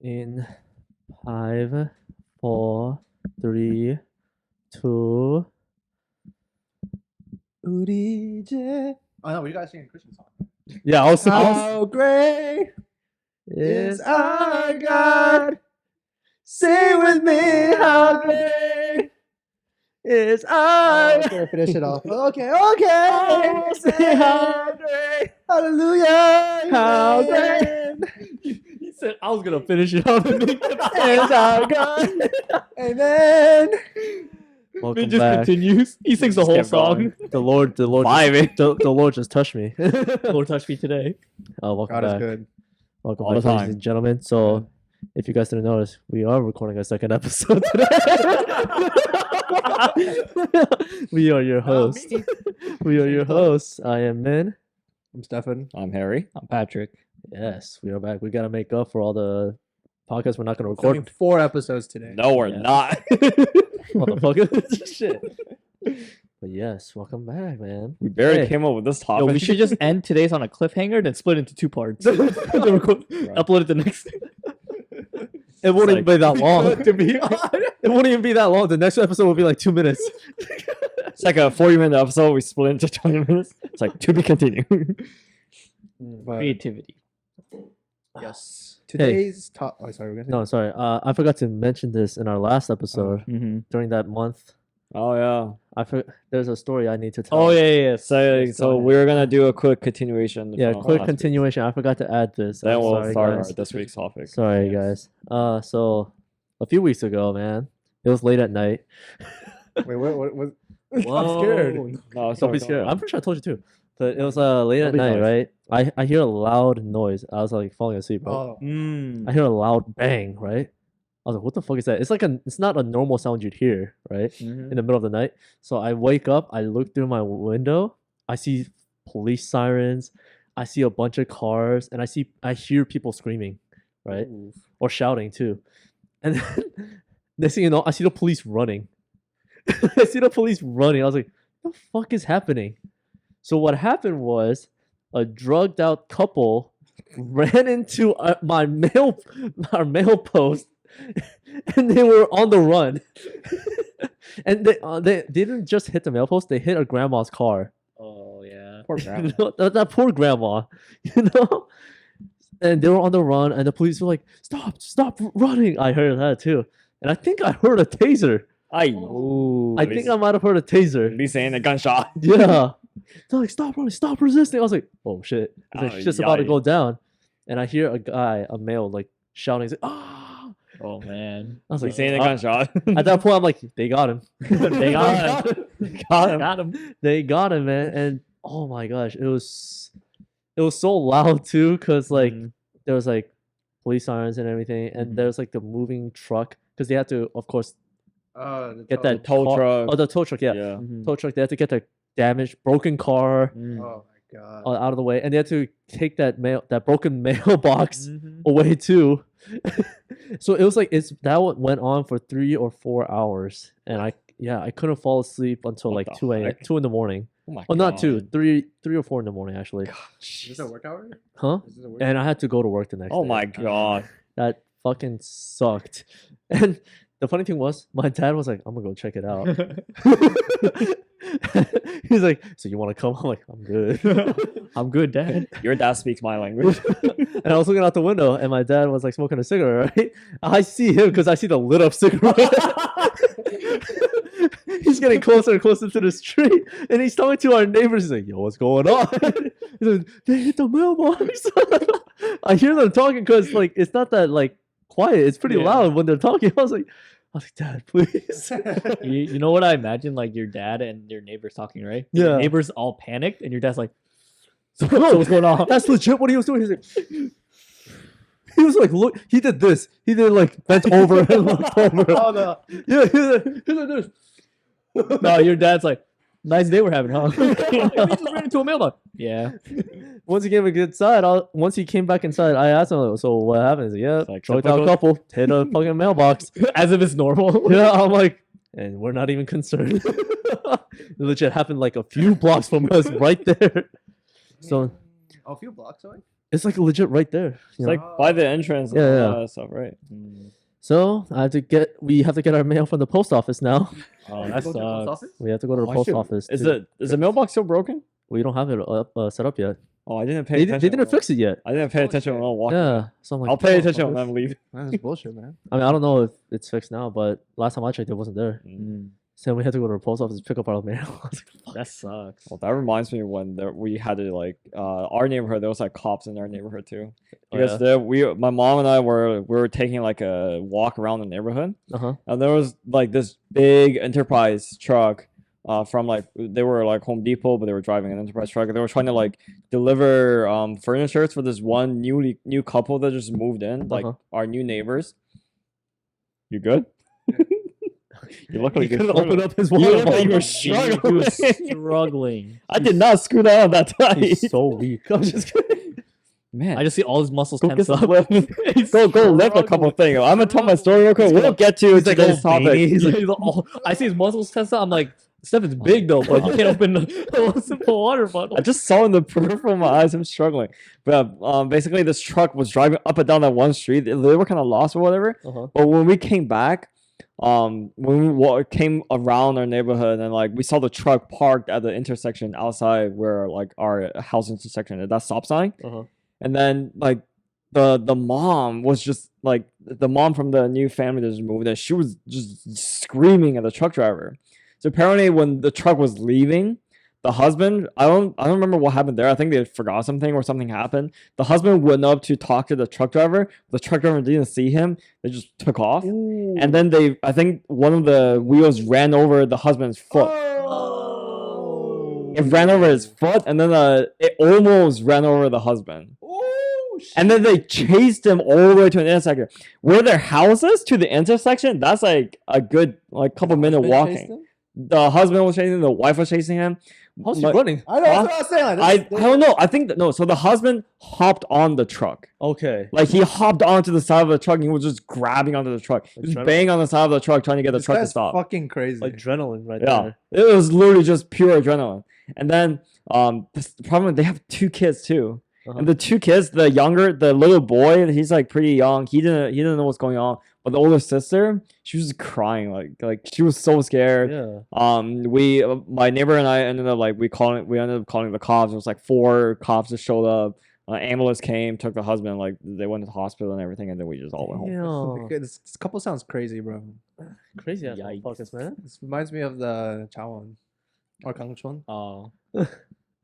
In 5, 4, 3, 2. 우리 이제. Oh no, we gotta sing a Christian song. Yeah, How great is our God? Sing with me, how great is our Okay, finish it off. Okay. Say how great, Hallelujah. how Amen. great. He said I was gonna finish it off. Is our God? Amen. Welcome It just back. continues. He sings the Just whole kept song. The Lord, Vibing. the Lord just touched me. Lord touched me today. Welcome God is back. good. Welcome All back, the ladies time. and gentlemen. So, if you guys didn't notice, we are recording a second episode today. We are your hosts. We are your hosts. I am Min. I'm Stefan. I'm Harry. I'm Patrick. Yes, we are back. We gotta make up for all the podcasts we're not gonna Recording record. 4 episodes today. No, we're Yeah. not. Motherfucker. Shit. But yes, welcome back, man. We barely Hey. came up with this Yo, topic. we should just end today's on a cliffhanger, then split into 2 parts. Upload it the next. It won't even be that long. To be honest. It won't even be that long. The next episode will be like 2 minutes. It's like a 40-minute episode. We split into 20 minutes. It's like to be continued. But Creativity. yes. Today's top. Oh, sorry. We're gonna No, sorry. I forgot to mention this in our last episode Mm-hmm. during that month. Oh yeah. There's a story I need to tell. Oh yeah. So Yes, go ahead. we're gonna do a quick continuation. Yeah, from quick last week. continuation. I forgot to add this. Then I'm we'll sorry, start guys. this week's topic. Sorry, Yes. guys. So a few weeks ago, man, it was late at night. Wait, what? Whoa. I'm scared. No, Don't be scared. I'm pretty sure I told you too. But it was late at Don't be night, nice. right? I hear a loud noise. I was like falling asleep, right? Oh, I hear a loud bang, right? I was like, what the fuck is that? It's not a normal sound you'd hear, right? Mm-hmm. In the middle of the night. So I wake up, I look through my window, I see police sirens, I see a bunch of cars, and I hear people screaming, right? Or shouting too. And then next thing you know, I see the police running. I see the police running. I was like, what the fuck is happening? So what happened was a drugged out couple ran into our mail post, and they were on the run. And they didn't just hit the mail post; they hit a grandma's car. Oh yeah. poor You grandma. know, that poor grandma, you know. And they were on the run, and the police were like, "Stop running!" I heard that too, and I think I heard a taser. I I think I might have heard a taser. at least saying a gunshot. Yeah. They're like, stop running, stop resisting. I was like, oh shit. It's like, Oh, shit's about to yikes. go down. And I hear a male, like shouting. He's like, ah. Oh man. I was Like like, saying a "Ah." gunshot. At that point, I'm like, they got him. They got him. Got him. They got him, man. And oh my gosh, it was so loud too, because like Mhm. there was like police sirens and everything, and Mhm. there's like the moving truck, because they had to, of course, The get that tow car- truck. Oh, the tow truck, yeah. Yeah. Mhm. Tow truck. They had to get the damaged, broken car Mm. Oh my god. out of the way, and they had to take that broken mailbox Mhm. away too. So it was like went on for 3 or 4 hours, and I couldn't fall asleep until What like the 2 a.m. heck? 2 in the morning. Oh my Well, not 2, God. 3 or 4 in the morning actually. Is this a work hour? Huh? Is this a work And I had to go to work the next Oh day. my god. That fucking sucked. And the funny thing was, my dad was like, "I'm gonna go check it out." He's like, "So you want to come?" I'm like, "I'm good." I'm good, Dad. Your dad speaks my language. And I was looking out the window, and my dad was like smoking a cigarette. Right? I see him because I see the lit up cigarette. He's getting closer and closer to the street, and he's talking to our neighbors. He's like, "Yo, what's going on?" He's like, "They hit the mailbox." I hear them talking because like it's not that like quiet. It's pretty Yeah. loud when they're talking. I was like, "Dad, please." You know what I imagine? Like your dad and your neighbors talking, right? Yeah. Your neighbors all panicked, and your dad's like, So what's going on? That's legit what he was doing. He's like, he was like, look, he did this. He did like bent over and looked over. Oh no. Yeah, he was like this. No, your dad's like, nice day we're having, huh? We just ran into a mailbox. Yeah. Once he came inside, once he came back inside, I asked him, "So what happened?" He's like, "Yeah, like drugged out typical- couple hit a fucking mailbox." As if it's normal. Yeah, I'm like, and we're not even concerned. It legit happened like a few blocks from us, right there. So A few blocks away. It's like legit right there. It's You know? like by the entrance. Yeah, and yeah. all that stuff, right? So we have to get our mail from the post office now. Oh, You that go to the post sucks. office? We have to go to the Oh, post shit. office. Is to- the mailbox still broken? We don't have it set up yet. Oh, I didn't pay They attention. didn't fix it yet. I didn't pay attention when I was walking. Yeah. So I'm like, I'll pay "Oh, attention fuck when this." I'm leaving. That's bullshit, man. I mean, I don't know if it's fixed now, but last time I checked, it wasn't there. So we had to go to the post office to pick up our mail. I was like, "Fuck." That sucks. Well, that reminds me when we had to like our neighborhood. There was like cops in our neighborhood too. Oh, Because my mom and I were taking like a walk around the neighborhood, Uh-huh. and there was like this big Enterprise truck. From like they were like Home Depot, but they were driving an Enterprise truck. And they were trying to like deliver furniture for this one new couple that just moved in, like our new neighbors. You good? You look like He you're couldn't open struggling. up his You look wallet. like you were He was struggling. struggling. I did not screw that on that time. He's so weak. I'm just kidding. Man, I just see all his muscles go tense get up. some lift. go lift a couple things. I'm gonna tell my story real quick. We'll get to He's like today's all topic. veiny. He's like, I see his muscles tense up. I'm like, Steph is big though, but you can't open a simple water bottle. I just saw in the peripheral of my eyes. I'm struggling. But basically, this truck was driving up and down that one street. They were kind of lost or whatever. Uh-huh. But when we came back, when we came around our neighborhood and like we saw the truck parked at the intersection outside where like our house intersection at that stop sign, Uh-huh. and then like the mom was just like the mom from the new family that just moved in. She was just screaming at the truck driver. So apparently, when the truck was leaving, the husband, I don't remember what happened there. I think they forgot something or something happened. The husband went up to talk to the truck driver. The truck driver didn't see him. They just took off. Ooh. And then I think one of the wheels ran over the husband's foot. Oh. It ran over his foot, and then it almost ran over the husband. Oh, shit. And then they chased him all the way to an intersection. Where their houses to the intersection, that's like a good like couple minute walking. The husband was chasing him, the wife was chasing him. How's he But- running? I know that's what I was saying. Like, I don't know. I think no. So the husband hopped on the truck. Okay. Like he hopped onto the side of the truck and he was just grabbing onto the truck. He was Adrenaline. banging on the side of the truck trying to get the this truck to guy's stop. fucking crazy. Adrenaline right Yeah, there. it was literally just pure adrenaline. And then the problem they have two kids too. Uh-huh. And the two kids, the little boy, he's like pretty young. He didn't know what's going on. But the older sister, she was crying like she was so scared. Yeah. My neighbor and I ended up we ended up calling the cops. It was like 4 cops that showed up. Ambulance came, took the husband, like they went to the hospital and everything, and then we just all went home. Damn. This couple sounds crazy, bro. Crazy ass Yikes. motherfuckers, man. This reminds me of the Chawan or Kangchon. Oh.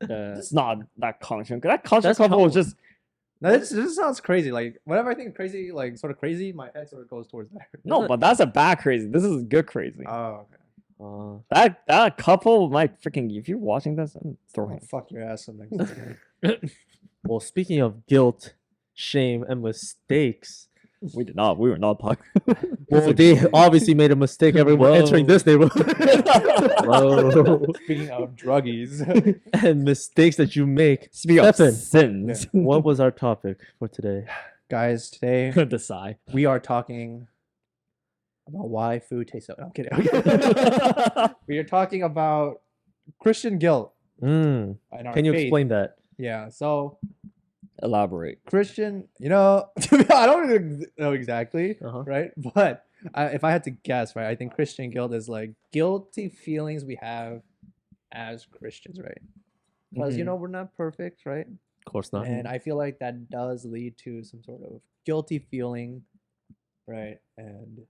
It's not that conscious. That conscious That's couple was how- just No, this sounds crazy. Like whenever I think crazy, like sort of crazy, my head sort of goes towards that. no, but that's a bad crazy. This is good crazy. Oh, okay. That couple might freaking. If you're watching this, I'm throwing. Fuck your ass some next time. Well, speaking of guilt, shame, and mistakes, We did not. We were not talking. well, they obviously made a mistake. Everyone Whoa. entering this neighborhood. Whoa. Speaking of druggies, And mistakes that you make. Speaking of Stefan. sins, What was our topic for today? guys, today The sigh. we are talking about why food tastes so. No, I'm kidding. We are talking about Christian guilt. Mm. And our Can you faith. explain that? Yeah. So elaborate. Christian, I don't even know exactly, Uh-huh. right? But if I had to guess, right, I think Christian guilt is like guilty feelings we have as Christians, right? Because Mhm. we're not perfect, right? Of course not. And I feel like that does lead to some sort of guilty feeling, right? And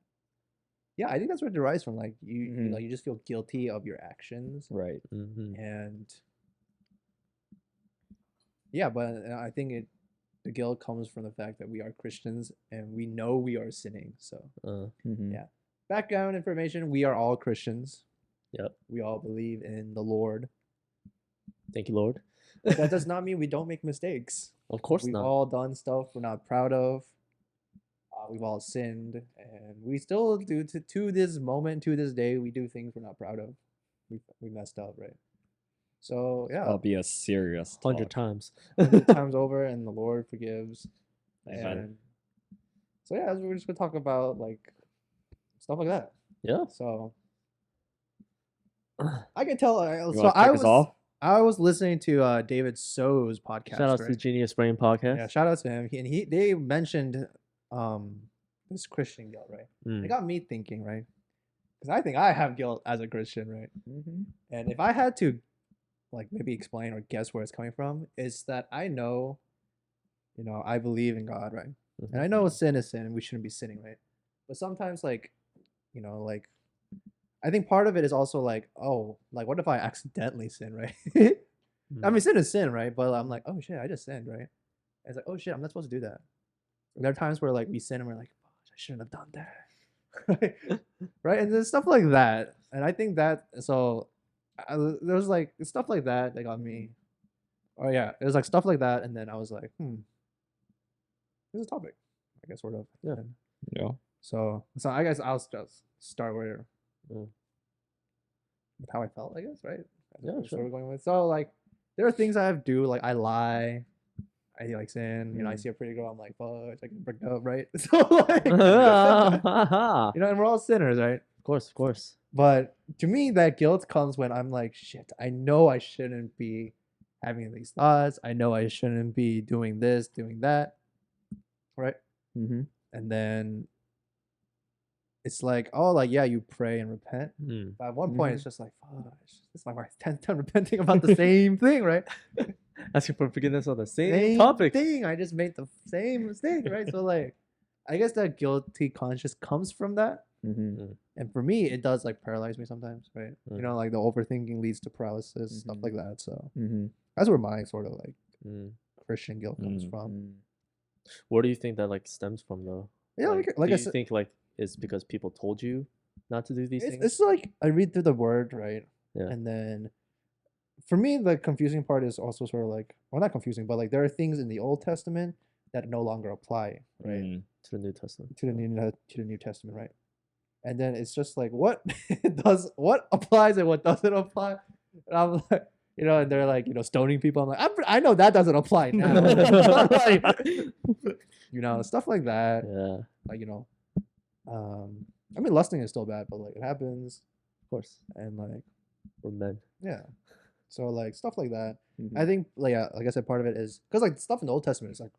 yeah, I think that's where it derives from. Like you just feel guilty of your actions, Right. Mhm. and yeah, but I think the guilt comes from the fact that we are Christians and we know we are sinning. So Yeah. background information: we are all Christians. Yep. We all believe in the Lord. Thank you, Lord. But that does not mean we don't make mistakes. Of course We've not. all done stuff we're not proud of. We've all sinned, and we still do to this moment, to this day, we do things we're not proud of. We messed up, right? So yeah, That'll be a serious 100 talk. times. 100 times over, and the Lord forgives. Amen. And so yeah, we're just gonna talk about like stuff like that. Yeah. So I can tell. You So want to I kick was. us off? I was listening to David So's podcast. Shout out to right? Genius Brain Podcast. Yeah, shout out to him. They mentioned this Christian guilt, right? It got me thinking, right? Because I think I have guilt as a Christian, right? And if I had to, like, maybe explain or guess where it's coming from, it's that I know, I believe in God, right? And I know sin is sin, and we shouldn't be sinning, right? But sometimes, like, like, I think part of it is also like, oh, like, what if I accidentally sin, right? I mean, sin is sin, right? But I'm like, oh shit, I just sinned, right? And it's like, oh shit, I'm not supposed to do that. There are times where like we sin and we're like, oh, I shouldn't have done that, right? And there's stuff like that, and I think that there's like stuff like that got me. Oh yeah, it was like stuff like that, and then I was like, this is a topic, I guess, sort of. Yeah. Yeah. So I guess I'll just start with how I felt, I guess, right? Yeah, That's sure. what we're going with. So like, there are things I do, like I lie, I like sin. I see a pretty girl, I'm like, fuck, I can break up, right? So like, Of and we're all sinners, right? course. But to me, that guilt comes when I'm like, shit, I know I shouldn't be having these thoughts. I know I shouldn't be doing this, doing that, right? Mm-hmm. And then it's like, oh, like, yeah, you pray and repent. But at one point, it's just like, fuck, it's like my 10th time repenting about the same thing, right? Asking for forgiveness on the same topic. Thing. I just made the same mistake, right? So like, I guess that guilty conscience comes from that. And for me, it does like paralyze me sometimes, right? Like the overthinking leads to paralysis, stuff like that. So that's where my sort of like Christian guilt comes from. Where do you think that like stems from though? Yeah, like do I you said, think like it's because people told you not to do these things? it's like I read through the word, right? Yeah. And then for me, the confusing part is also sort of like, well, not confusing, but like there are things in the Old Testament that no longer apply, right? To the New Testament. To the New Testament, right? And then it's just like, what applies and what doesn't apply? And I'm like, and they're like, stoning people. I'm like, I know that doesn't apply now. Like, stuff like that. Yeah. Like, I mean, lusting is still bad, but like it happens. Of course. And like, We're men. yeah. So like stuff like that. I think like I said, part of it is because like stuff in the Old Testament is like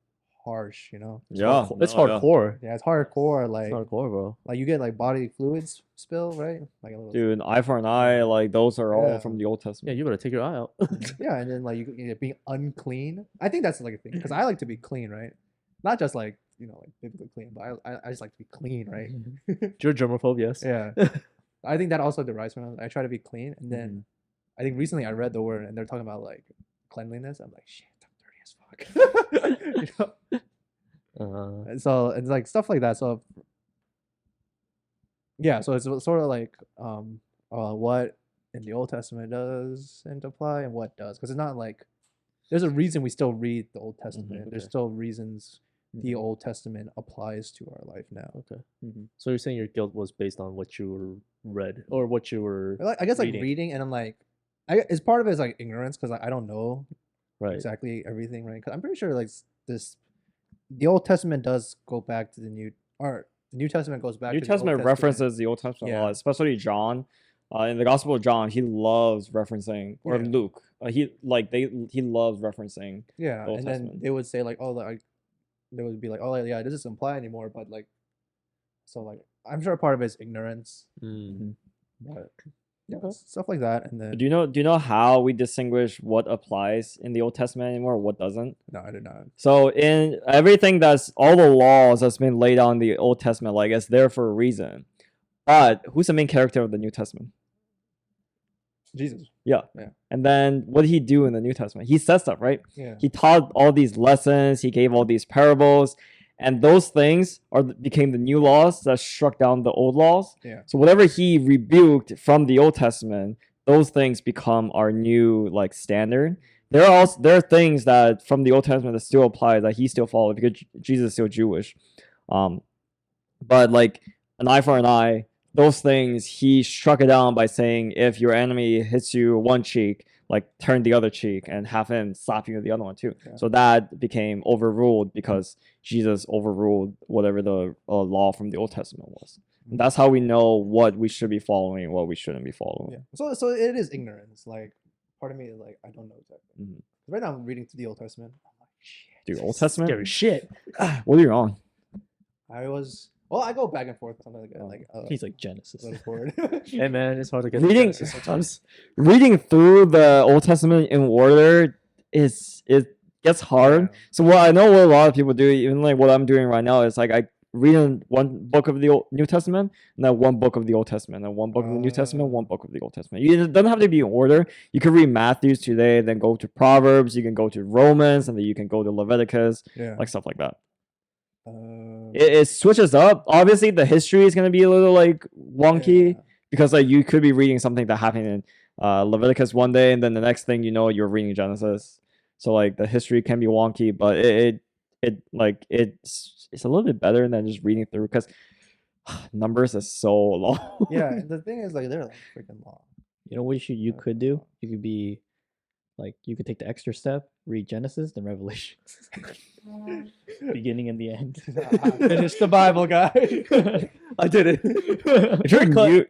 harsh, Yeah. It's hardcore. Yeah, it's hardcore. Like It's hardcore, bro. like you get like bodily fluids spill, right? Like a little. Dude, eye for an eye, like those are all from the Old Yeah, Testament. you better take your eye out. Yeah, and then like you being unclean. I think that's like a thing because I like to be clean, right? Not just like like biblically clean, but I just like to be clean, right? You're germaphobe, yes. Yeah. I think that also derives from I try to be clean, and then I think recently I read the word and they're talking about like cleanliness. I'm like, shit, I'm dirty as fuck. And so it's like stuff like that. So yeah, so it's sort of like what in the Old Testament doesn't apply and what does, because it's not like there's a reason we still read the Old Testament. There's still reasons the Old Testament applies to our life now. Okay. So you're saying your guilt was based on what you read or what you were I guess reading. like reading, and I'm like, it's part of it is like ignorance because I don't know exactly everything, right? Because I'm pretty sure like the Old Testament does go back to the New Testament goes back. New to the Old Testament references the Old Testament a lot, especially John. In the Gospel of John, he loves referencing, or Luke. He loves referencing. Yeah, the Old and Testament. then they would say like, oh, like they would be like, oh yeah, this doesn't apply anymore. But like, so like, I'm sure part of it is ignorance. But yeah, stuff like that. And then Do you know how we distinguish what applies in the Old Testament anymore, what doesn't? no, I did not. So in everything that's all the laws that's been laid out in the Old Testament, like it's there for a reason. But who's the main character of the New Testament? Jesus. Yeah. And then what did he do in the New Testament? He said stuff, right? Yeah. He taught all these lessons. He gave all these parables. And those things became the new laws that struck down the old laws. Yeah. So whatever he rebuked from the Old Testament, those things become our new like standard. There are things that from the Old Testament that still apply that he still followed because Jesus is still Jewish. But like an eye for an eye, those things he struck it down by saying if your enemy hits you one cheek, like turn the other cheek and have him slap you with the other one too. Yeah. So that became overruled because Jesus overruled whatever the law from the Old Testament was. And that's how we know what we should be following and what we shouldn't be following. Yeah. So it is ignorance. Like part of me is like, I don't know exactly. Mhm. Right now, I'm reading through the Old Testament. I'm like, shit. Dude, Old Testament. Scary shit. What are you on? I go back and forth sometimes. He's like Genesis. Go forward. Hey man, it's hard to get Reading- Genesis sometimes. Reading through the Old Testament in order it gets hard. Yeah. So what I know what a lot of people do, even like what I'm doing right now, is like I read in one book of the New Testament, and then one book of the Old Testament, and one book of the New Testament, one book of the Old Testament. It doesn't have to be in order. You can read Matthew today, then go to Proverbs. You can go to Romans, and then you can go to Leviticus, Yeah. like stuff like that. Uh, It switches up. Obviously, the history is gonna be a little like wonky yeah. because like you could be reading something that happened in Leviticus one day, and then the next thing you know, you're reading Genesis. So like the history can be wonky, but it's a little bit better than just reading through because numbers is so long. Yeah, and the thing is, like, they're like freaking long. You know what you could do? You could be like, you could take the extra step, read Genesis, then Revelation. Beginning and the end. Finish the Bible, guy. I did it.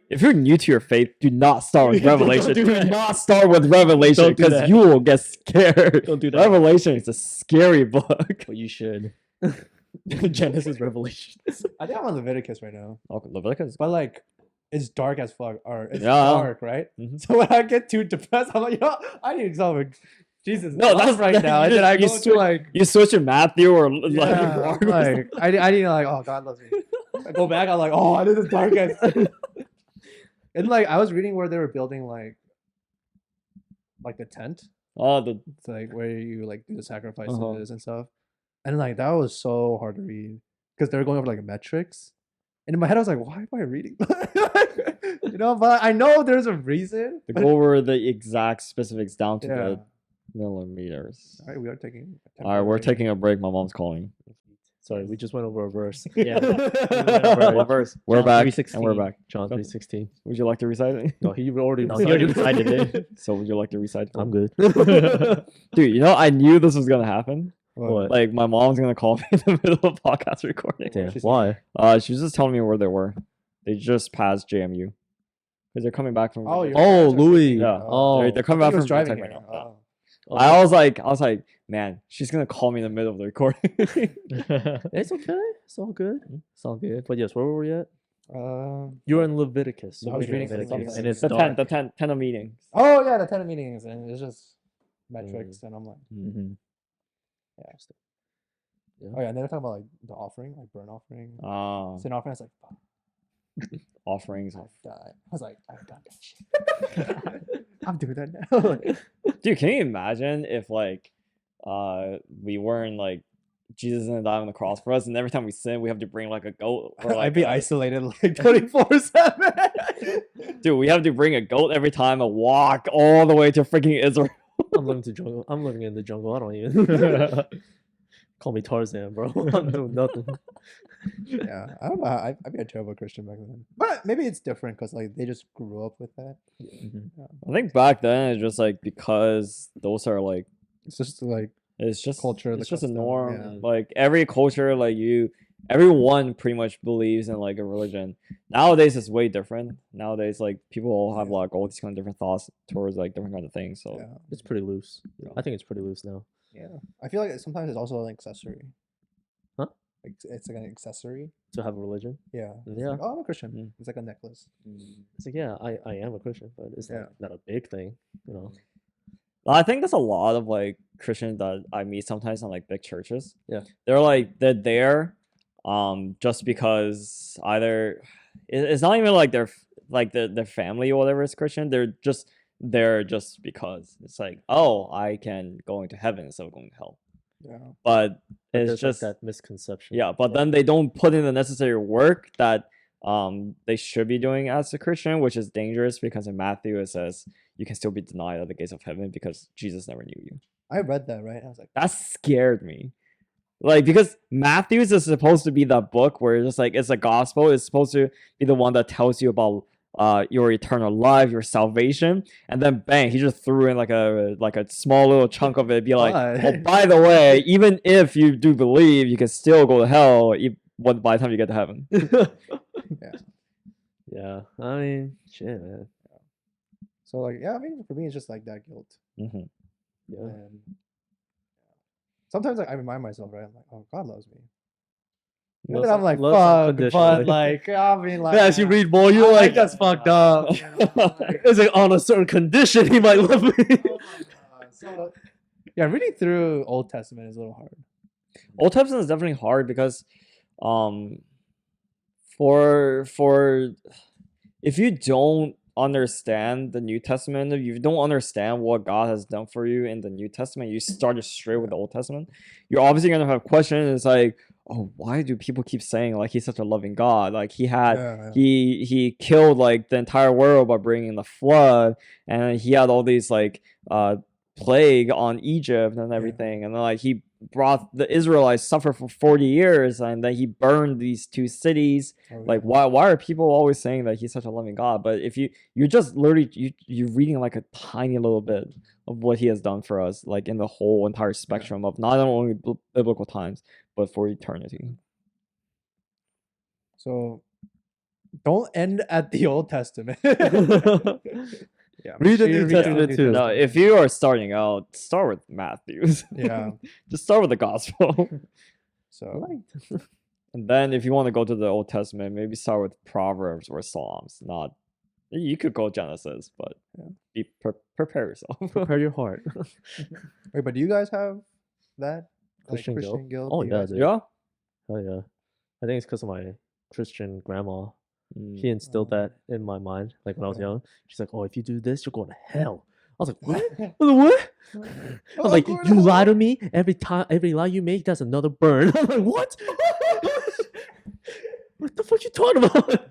If you're new to your faith, do not start with Don't Revelation. do Do that. not start with Revelation Don't do because that. you will get scared. Don't do that. Revelation is a scary book. But you should. Genesis, Revelation. I think I'm on Leviticus right now, Okay, Leviticus. but like, it's dark as fuck. Or it's Yeah. dark, right? Mhm. So when I get too depressed, I'm like, I need something. Jesus, No, love that's right now. And then I you go to like, You switch to Matthew or like, yeah, Mark or like I need to like, oh, God loves me. I go back, I'm like, oh, this is dark as. And like, I was reading where they were building like the tent. oh, the It's like where you like do the sacrifices Uh-huh. and stuff. And like that was so hard to read because they were going over like metrics. And in my head, I was like, why am I reading? But I know there's a reason. to but- go over the exact specifics down to yeah. the millimeters. All right, we are taking. All right, we're taking a break. My mom's calling. Sorry, we just went over a verse. Yeah. What verse? We're John back 3:16. and we're back. John 3:16. Would you like to recite it? No, he already No, he already recited it. So would you like to recite? I'm good. Dude, you know I knew this was gonna happen. What? Like my mom's gonna call me in the middle of podcast recording. Damn, she's why? She was just telling me where they were. They just passed JMU because they're coming back from. Oh, your Oh, parents are Louis. taking- Yeah. Oh, they're coming I back think he from was driving Tech right here. now. Oh. I was like, man, she's gonna call me in the middle of the recording. It's okay. It's all good. It's all good. But yes, where were we at? You're in Leviticus. I was we're in reading Leviticus, something. and it's the dark. 10 of meetings. Oh yeah, the 10 meetings, and it's just metrics, and I'm like, Mhm. oh yeah, and they're talking about like the offering, like burnt offering, sin offering. I was like, fuck, Offerings. I've died. I was like, I've done that shit. I'm doing that now. Dude, can you imagine if like we weren't like Jesus didn't die on the cross for us, and every time we sin, we have to bring like a goat or like I'd be isolated like 24/7. dude, we have to bring a goat every time and walk all the way to freaking Israel. I'm living to jungle. I'm living in the jungle. I don't even call me Tarzan, bro. I'm doing nothing. Yeah, I don't know. I'd be a terrible Christian back then, but maybe it's different because like they just grew up with that. Mhm. I think back then it's just like because those are like It's just like it's just Culture, the It's just a custom, norm. yeah. Like every culture, like everyone pretty much believes in like a religion. Nowadays it's way different. Nowadays like people all have like all these kind of different thoughts towards like different kinds of things. So yeah, It's pretty loose. I think it's pretty loose now. yeah. I feel like sometimes it's also an accessory. Huh? Like it's like an accessory. To have a religion. Yeah. It's Yeah. like, oh, I'm a Christian. Mm. It's like a necklace. It's like, yeah, I am a Christian, but it's Yeah. not a big thing, you know. I think there's a lot of like Christians that I meet sometimes in like big churches. Yeah. They're there just because either it's not even like their family or whatever is Christian. They're just there just because it's like, oh, I can go into heaven instead of going to hell. Yeah. But But it's there's just like that misconception. yeah, but then they don't put in the necessary work that they should be doing as a Christian, which is dangerous because in Matthew it says you can still be denied at the gates of heaven because Jesus never knew you. I read that, right? I was like, That scared me. Like because Matthew's is supposed to be that book where it's just like it's a gospel. It's supposed to be the one that tells you about your eternal life, your salvation, and then bang, he just threw in like a small little chunk of it. Be like, What? oh, by the way, even if you do believe, you can still go to hell by the time you get to heaven. Yeah. I mean, shit, man. So like, yeah, I mean, for me, it's just like that guilt. Mm-hmm. Yeah. And sometimes like I remind myself, right? I'm like, oh, God loves me. And then I'm like, Loves fuck, unconditionally. but like, I mean, like, Yeah, as you read more, you're I like, just fucked up. You know? Like, it's like on a certain condition he might love me. oh my God. So, yeah, reading through Old Testament is a little hard. Old Testament is definitely hard because, for if you don't understand the New Testament, if you don't understand what God has done for you in the New Testament, you start straight with the Old Testament. You're obviously gonna have questions. It's like, oh, why do people keep saying like he's such a loving God? Like he had he killed like the entire world by bringing the flood, and he had all these like plague on Egypt and everything, and then like he brought the Israelites suffer for 40 years, and then he burned these two cities. Like why are people always saying that he's such a loving God? But if you're just literally you're reading like a tiny little bit of what he has done for us, like in the whole entire spectrum of not only biblical times but for eternity. So don't end at the Old Testament. Yeah, Read the make sure you New Testament too. No, if you are starting out, start with Matthews. Yeah. Just start with the gospel. So And then if you want to go to the Old Testament, maybe start with Proverbs or Psalms. Not, you could go Genesis, but prepare yourself. Prepare your heart. wait, but do you guys have that Christian guilt? guilt? Oh Do you yeah, guys- dude. Yeah. Oh yeah. I think it's because of my Christian grandma. Mm. She instilled that in my mind, like when I was young. She's like, "Oh, if you do this, you're going to hell." I was like, "What? I was like, what?" I was like, going to "You hell." lie to me every time, every lie you make, that's another burn." I'm like, "What? What the fuck you talking about?"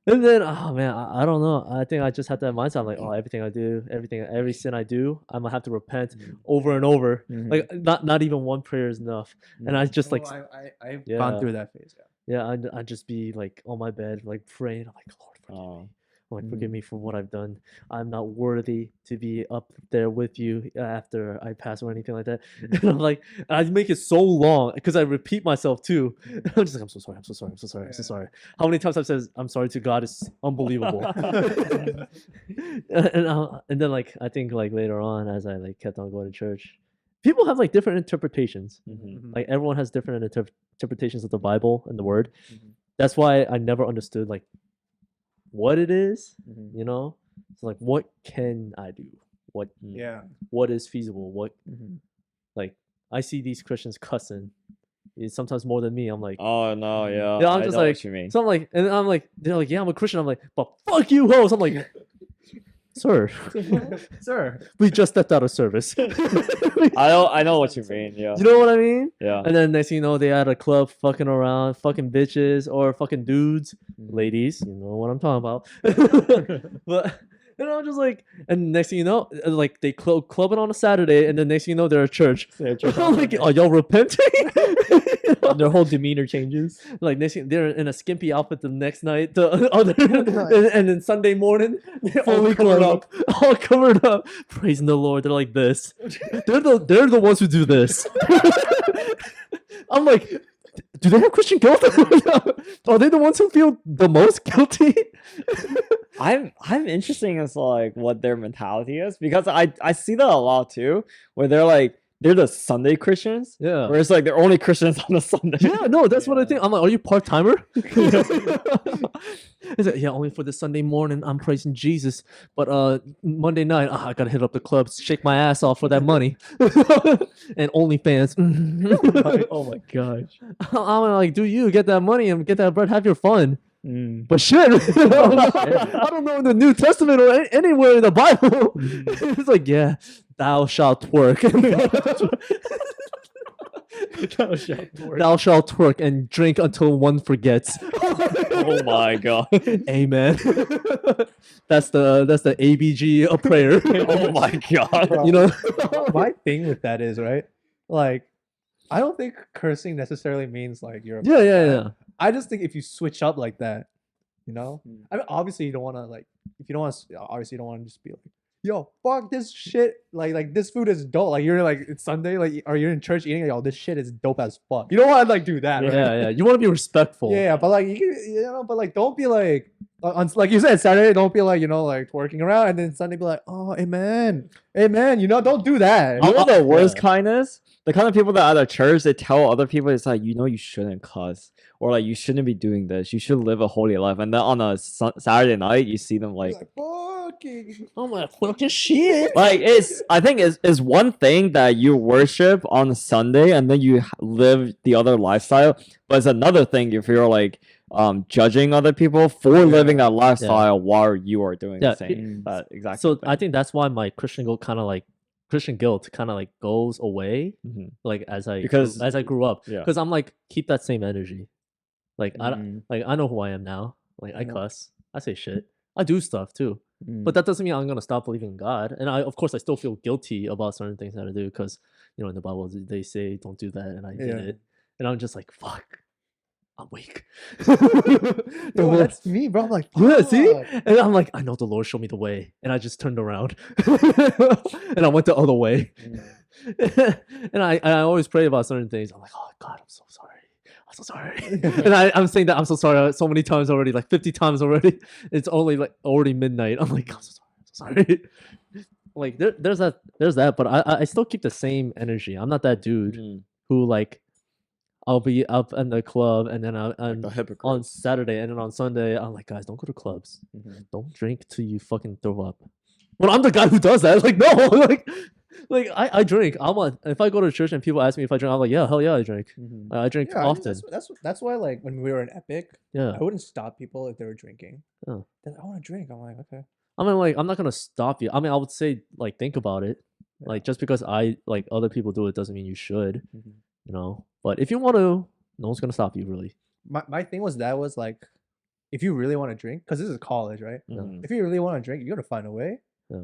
And then, oh man, I don't know. I think I just had that mindset. I'm like, oh, everything I do, every sin I do, I'm gonna have to repent over and over. Mhm. Like, not even one prayer is enough. And I just like, I've Yeah. gone through that phase. Yeah. yeah, I'd just be like on my bed, like praying. I'm like, Lord, forgive me. I'm like, forgive me for what I've done. I'm not worthy to be up there with you after I pass or anything like that. And I'm like, I make it so long because I repeat myself too. I'm just like, I'm so sorry, I'm so sorry, I'm so sorry, I'm so Yeah. sorry. How many times I've said I'm sorry to God is unbelievable. And then like I think like later on as I like kept on going to church, people have like different interpretations. Mhm. Like everyone has different interpretations of the Bible and the Word. Mhm. That's why I never understood like what it is, Mhm. you know. So like, what can I do? Yeah. What is feasible? What Mhm. like I see these Christians cussing, it's sometimes more than me. I'm like, Oh no, yeah. yeah, I'm I just know like, what you mean. so I'm like, and I'm like, they're like, yeah, I'm a Christian. I'm like, but fuck you, hoes. I'm like, sir, Sir. we just stepped out of service. I know what you mean. Yeah. You know what I mean? Yeah. And then next thing you know, they at a club fucking around, fucking bitches or fucking dudes, ladies. You know what I'm talking about. But and I'm just like, and next thing you know, like they clubbing on a Saturday, and then next thing you know, they're at church. I'm like, are y'all repenting? Their whole demeanor changes. Like next thing, they're in a skimpy outfit the next night, the other, and then Sunday morning, they're Fully all covered clothed. up, all covered up, praising the Lord. They're like this. They're the ones who do this. I'm like, do they have Christian guilt? Are they the ones who feel the most guilty? I'm interested as like what their mentality is, because I see that a lot too, where they're the Sunday Christians, Yeah. where it's like they're only Christians on a Sunday. Yeah, no, that's what I think. I'm like, are you part timer? It's like, yeah, only for the Sunday morning I'm praising Jesus, but Monday night I gotta hit up the clubs, shake my ass off for that money, and OnlyFans. Oh my gosh. I'm like, do you get that money and get that bread? Have your fun. Mm. But shit, I don't know in the New Testament or anywhere in the Bible. It's like, yeah, thou shalt twerk. Thou shalt twerk and drink until one forgets. Oh my god. Amen. That's the ABG of prayer. Oh my god. You know? My thing with that is, right, like, I don't think cursing necessarily means like you're a Yeah, yeah, yeah. I just think if you switch up like that, you know, I mean, obviously you don't want to like, if you don't want to, obviously you don't want to just be like, yo, fuck this shit, like this food is dope. Like you're like it's Sunday, like or you're in church eating, like, yo, this shit is dope as fuck. You don't want to like do that, Yeah, right? yeah. You want to be respectful. Yeah, but like you can, you know, but like don't be like, like you said, Saturday don't be like, like twerking around, and then Sunday be like, oh, amen, amen. Don't do that. You know the worst yeah. kind is the kind of people that at a church they tell other people it's like you shouldn't cuss or like you shouldn't be doing this. You should live a holy life. And then on a Saturday night you see them Be like fucking. Oh my fucking shit. like I think it's one thing that you worship on Sunday and then you live the other lifestyle, but it's another thing if you're like judging other people for living that lifestyle while you are doing Yeah, the same that exact So same I think that's why my Christian guilt kind of like goes away thing. like Because- as I grew up, yeah. because I'm like keep that same energy. Like Mm. I know who I am now. Like I Yeah. cuss, I say shit, I do stuff too. But that doesn't mean I'm gonna stop believing in God. And of course I still feel guilty about certain things that I do because in the Bible they say don't do that, and I did Yeah. it, and I'm just like fuck, I'm weak. Yo, that's me, bro. I'm like, Yeah, see? fuck. And I'm like, I know the Lord showed me the way. And I just turned around. And I went the other way. And I always pray about certain things. I'm like, oh God, I'm so sorry. I'm so sorry. And I'm saying that I'm so sorry so many times already, like 50 times already. It's only like already midnight. I'm like, I'm so sorry. I'm so sorry. Like there's that, but I still keep the same energy. I'm not that dude Mm. who like I'll be up in the club and then Like the hypocrite. on Saturday and then on Sunday I'm like, guys, don't go to clubs. Mhm. Don't drink till you fucking throw up. Well, I'm the guy who does that. Like no, like I drink. If I go to church and people ask me if I drink, I'm like, yeah, hell yeah, I drink. I drink Yeah, I mean, often. that's why like when we were in Epic, Yeah. I wouldn't stop people if they were drinking. Oh. They're like, I want to drink. I'm like, okay. I mean, like, I'm not gonna stop you. I mean, I would say like think about it. Yeah. Like just because I like other people do it doesn't mean you should. Mhm. But if you want to, no one's gonna stop you really. My thing was like, if you really want to drink, because this is college, right? Mhm. If you really want to drink, you gotta find a way. Yeah.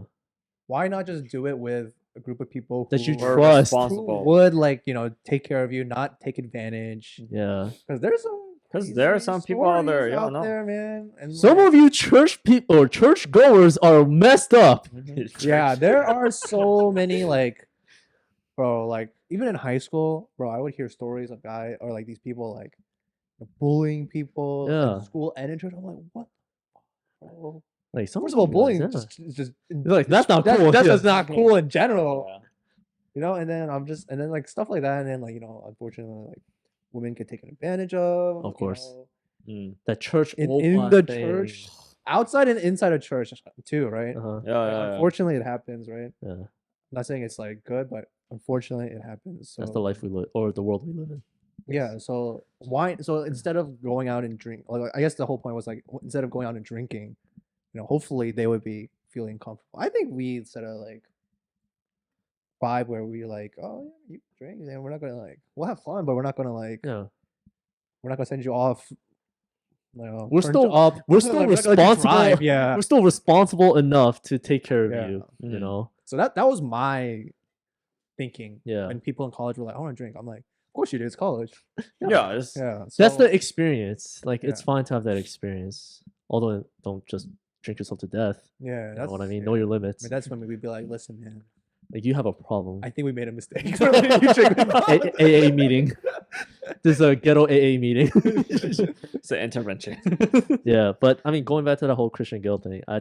Why not just do it with a group of people That you who are trust. who responsible. would like take care of you, not take advantage? Yeah. Because there's some. 'Cause there are crazy some people out there, stories yeah, I out know. there, man. And Some like, of you church people or church goers are messed up. yeah, there are so many like, bro, like even in high school, bro, I would hear stories of guys or like these people like bullying people Yeah. in school and in church. I'm like, what? the fuck, bro? Like some First of all, you guys, bullying yeah. just Like, that's not cool, That's yeah. just not cool in general. Yeah. And then and then like stuff like that, and then like unfortunately like women get taken advantage of. Of course. Mm. That church In opa the thing. church, outside and inside of church too, right? Uh-huh. Yeah, yeah, yeah. Unfortunately, it happens, right? Yeah. I'm not saying it's like good, but unfortunately, it happens. So That's the life we live or the world we live in. yeah. So why? So instead of going out and drink, like I guess the whole point was like instead of going out and drinking, hopefully they would be feeling comfortable. I think we set a like vibe where we're like, oh yeah, you drink, and we're not gonna like we'll have fun, but we're not gonna like Yeah. we're not gonna send you off. We're turn still- up. we're Like, still we're not gonna let you responsible. drive, Yeah. We're still responsible enough to take care of Yeah. you, you Mhm. know? So that was my thinking. Yeah. When people in college were like, I want to drink. I'm like, of course you do. It's college. Yeah, it's, Yeah. That's so- the experience. Like it's Yeah. fine to have that experience. Although don't just drink yourself to death. Yeah. You That's know what I mean? yeah. Know your I limits. mean, that's when we'd be like, listen, man, Like you have a problem. I think we made a mistake. We're letting you drink with us. AA meeting. This is a ghetto AA meeting. it's an intervention. Yeah, but I mean, going back to the whole Christian guilt thing, I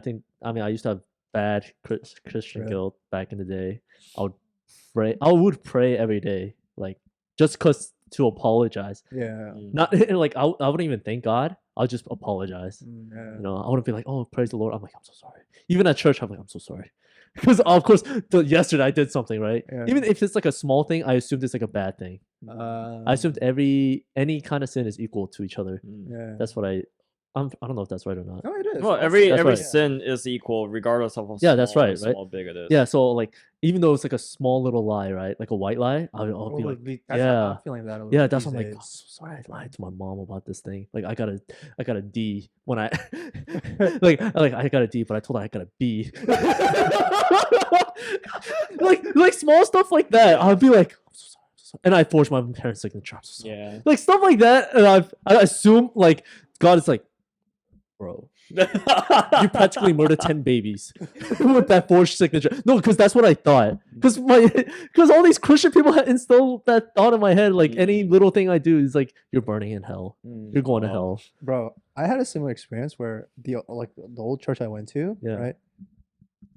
used to have bad Christian Right. guilt back in the day. I would pray every day, like just cause to apologize. Yeah. Not like I wouldn't even thank God. I'll just apologize. Yeah. I wouldn't be like, oh, praise the Lord. I'm like, I'm so sorry. Even at church, I'm like, I'm so sorry. Because of course, yesterday I did something, right? Yeah. Even if it's like a small thing, I assumed it's like a bad thing. I assumed any kind of sin is equal to each other. Yeah. That's what I don't know if that's right or not. No, it is. Well, Also- every That's right. sin is equal regardless of how Yeah, that's small or right, right? small big it is. Yeah, so like even though it's like a small little lie, right? Like a white lie, I'll be like, that's yeah. how I'm feeling that. a little yeah, bit that's these what I'm like. I'm days. so sorry, I lied to my mom about this thing. Like I got a D when I like I got a D, but I told her I got a B. like small stuff like that. I'll be like, I'm so sorry, I'm so sorry. And I forged my parents' signature. I'm so sorry. Yeah. Like stuff like that, and I assume like God is like, bro, you practically murdered 10 babies with that forged signature. No, because that's what I thought. Because all these Christian people had instilled that thought in my head. Like any little thing I do is like, you're burning in hell. You're going to hell. Bro, I had a similar experience where the old church I went to, Yeah. right?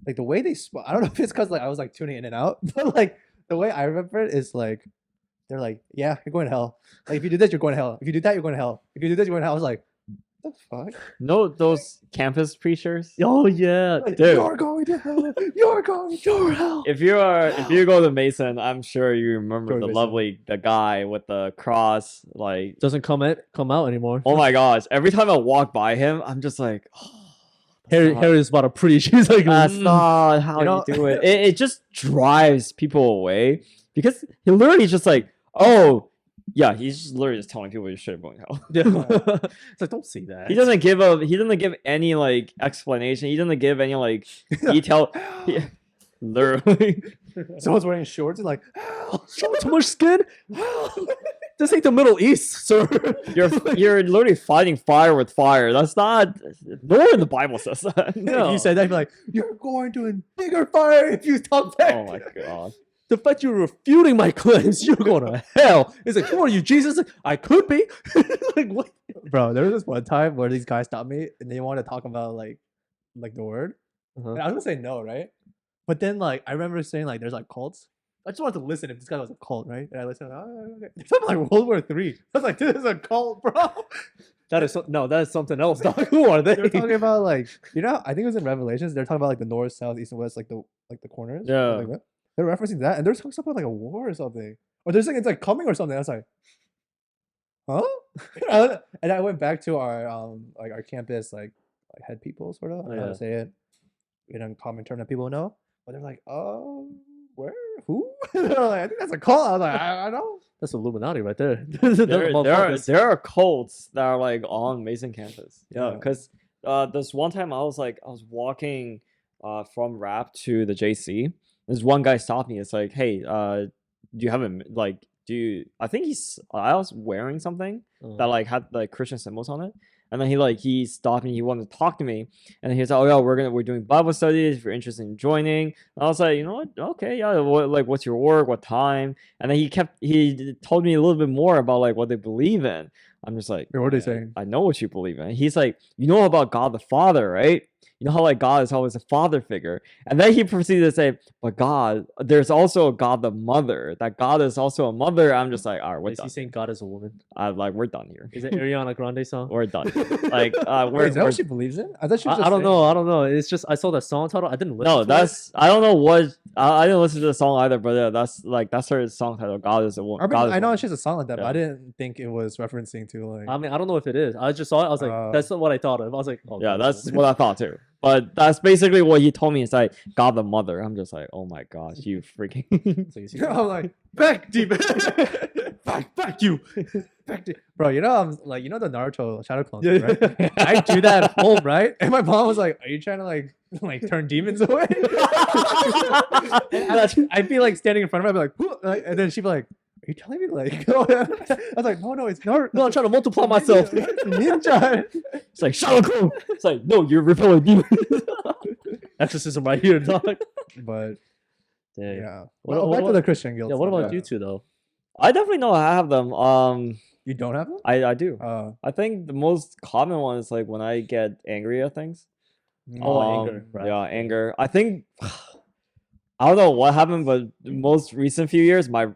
Like the way they I don't know if it's because like I was like tuning in and out, but like the way I remember it is like they're like, yeah, you're going to hell. Like if you do this, you're going to hell. If you do that, you're going to hell. If you do this, you're going to hell. I was like, what the fuck? No, those campus preachers. Oh yeah, Like, Dude. you're going to hell. You're going to hell. If you go to Mason, I'm sure you remember Go to the Mason. the guy with the cross. Like, doesn't come out anymore. oh my gosh! Every time I walk by him, I'm just like, oh, Harry is about to preach. He's like, that's not how You know- you do it. It just drives people away because he literally just like, oh, yeah, he's just literally just telling people you should go to hell. yeah. It's like, don't say that. He doesn't give any like explanation. He doesn't give any like detail. He- literally. Someone's wearing shorts and like, Show too much skin. This ain't the Middle East, sir. You're literally fighting fire with fire. That's not nowhere in the Bible says that. if you said that, you'd be like, you're going to a bigger fire if you talk back. Oh my god. The fact you're refuting my claims, you're going to hell. It's like, who are you, Jesus? Like, I could be. Like, what? Bro, there was this one time where these guys stopped me and they wanted to talk about like the word. Uh-huh. And I was gonna say no, right? But then like I remember saying like there's like cults. I just wanted to listen if this guy was a cult, right? And I listened. Oh, okay. They're talking like World War III. I was like, this is a cult, bro. That is that is something else, dog. Who are they? They're talking about like I think it was in Revelations. They're talking about like the north, south, east, and west, like the corners. Yeah. Like that. They're referencing that, and they're talking about like a war or something, or they're saying it's like coming or something. I was like, huh? And I went back to our like our campus like head people sort of. I don't know how Yeah. to say it in a common term that people know. But they're like, where? Who? They're like, I think that's a call. I was like, I know. That's Illuminati right there. There are cults that are like on Mason campus. Yeah, Yeah. because this one time I was walking from Rap to the JC. This one guy stopped me. It's like, hey, do you have I think I was wearing something that like had like Christian symbols on it. And then he stopped me. He wanted to talk to me, and then he was like, "Oh yeah, we're doing Bible studies. If you're interested in joining," and I was like, "You know what? Okay, yeah. What's your work? What time?" And then he told me a little bit more about like what they believe in. I'm just like, What are they "Man, saying?" I know what you believe in. He's like, "You know about God the Father, right? You know how like God is always a father figure." And then he proceeded to say, "But God, there's also a God the Mother. That God is also a mother." I'm just like, "All right, we're Is he done. saying God is a woman? We're done here. Is it Ariana Grande song? We're done. Like, Wait, we're is that what she believes in? I thought she was I just don't saying- know. I don't know. It's just I saw that song title. I didn't listen. no, to that's I don't know what I didn't listen to the song either, but yeah, that's her song title. God is a woman. I mean, God is I a know woman. she has a song like that, but Yeah. I didn't think it was referencing to like. it. I mean, I don't know if it is. I just saw it. I was like, that's not what I thought of. I was like, oh, Yeah, God is a that's woman. what I thought too. But that's basically what he told me. It's like God the Mother. I'm just like, oh my gosh, you freaking. So you see, I'm like, back deep, back you. back deep. Bro, I'm like, the Naruto shadow clone, Yeah. thing, right? I do that at home, right? And my mom was like, "Are you trying to like turn demons away?" And I'd be like standing in front of her, I'd be like, and then she'd be like, "Are you telling me like?" I was like, "No, it's Naruto." No, I'm trying to multiply myself. Ninja. It's like Shadow Clone. It's like no, you're repelling demons. Exorcism right here, dog. But Dang. yeah, What- well, what back to about- the Christian guild. Yeah, what stuff, about you two though? I definitely know I have them. You don't have them? I do. Uh, I think the most common one is like when I get angry at things. Oh, anger, right. Yeah, anger. I think I don't know what happened, but the most recent few years, my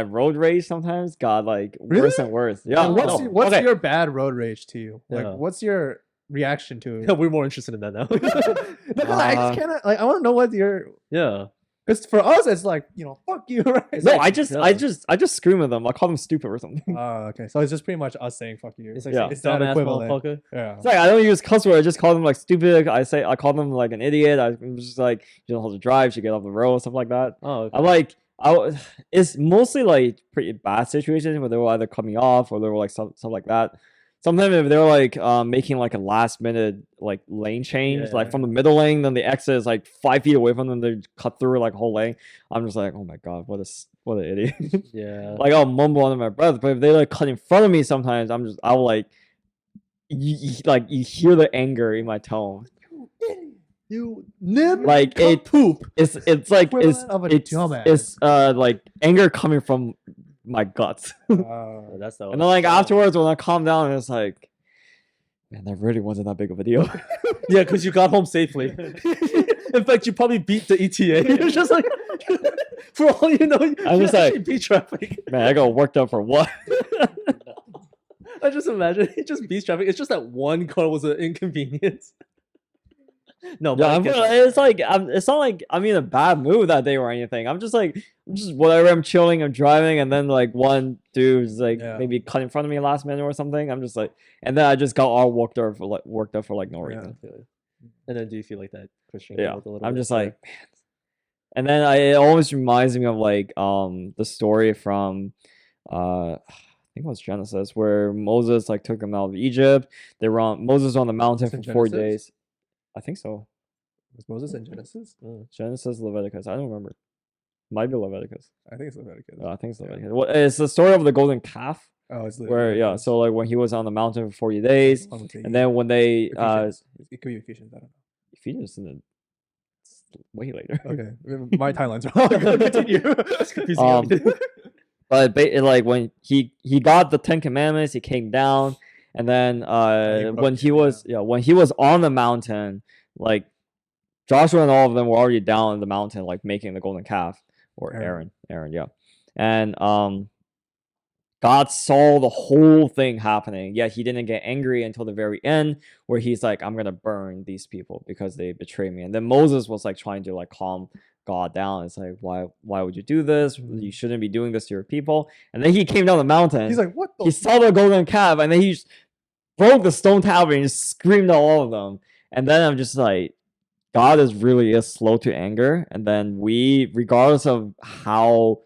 road rage sometimes got like worse Really? and worse. Yeah. and what's no. what's okay. your bad road rage to you? Yeah. Like, what's your reaction to it? Yeah, we're more interested in that now. No, 'cause I just kind of like I want to know what your yeah. because for us it's like fuck you, right? It's No, like, I just scream at them. I call them stupid or something. Oh, okay. So it's just pretty much us saying fuck you. It's like Yeah. saying, It's that dumbass equivalent. motherfucker. Yeah. It's like I don't use cuss words. I just call them like stupid. I call them like an idiot. I'm just like you don't know how to drive. You should get off the road, stuff like that. Oh, okay. I like it's mostly like pretty bad situations where they will either cut me off or they will like stuff like that. Sometimes if they're like making like a last minute like lane change, like Yeah. from the middle lane, then the exit is like 5 feet away from them, they cut through like a whole lane. I'm just like, oh my god, what an idiot. yeah. Like I'll mumble under my breath, but if they like cut in front of me sometimes, I will like like you hear the anger in my tone. You nib Like it poop. It's like Equivalent of a dumbass. it's like anger coming from my guts. That's the. And then like afterwards when I calm down, it's like, man, that really wasn't that big of a deal. Yeah, because you got home safely. In fact, you probably beat the ETA. You're just like, for all you know, I'm you just like- actually beat traffic. Man, I got worked up for what? I just imagine he just beats traffic. It's just that one car was an inconvenience. No, but Yeah, I get that. it's like it's not like I'm in a bad mood that day or anything. I'm just whatever. I'm chilling. I'm driving, and then like one dude's like Yeah. maybe cut in front of me last minute or something. I'm just like, and then I just got all worked up for like no Yeah. reason. And then do you feel like that, Christian? Yeah, guilt a little I'm bit? just like, man. And then it always reminds me of like the story from I think it was Genesis where Moses like took them out of Egypt. They were on Moses on the mountain It's in for 40 Genesis? days. I think so. Was Moses in Genesis? Genesis, Leviticus. I don't remember. Might be Leviticus. I think it's Leviticus. I think it's Yeah. Leviticus. Well, it's the story of the golden calf. Oh, it's Where Leviticus. so like when he was on the mountain for 40 days, and then when they Ephesians. It could be Ephesians. I don't Ephesians in the way later. know. Okay, my timeline's wrong. Continue. It's confusing Um, everything. But like when he got the 10 commandments, he came down, and then broke when it, he was when he was on the mountain, like Joshua and all of them were already down on the mountain, like making the golden calf, or Aaron. Aaron, yeah, and God saw the whole thing happening, yet he didn't get angry until the very end, where he's like, I'm gonna burn these people because they betrayed me. And then Moses was like trying to like calm God down. It's like, why would you do this? You shouldn't be doing this to your people. And then he came down the mountain. He's like, what the? He saw the golden calf, and then he just broke the stone tablet and just screamed at all of them. And then I'm just like, God is slow to anger. And then we, regardless of how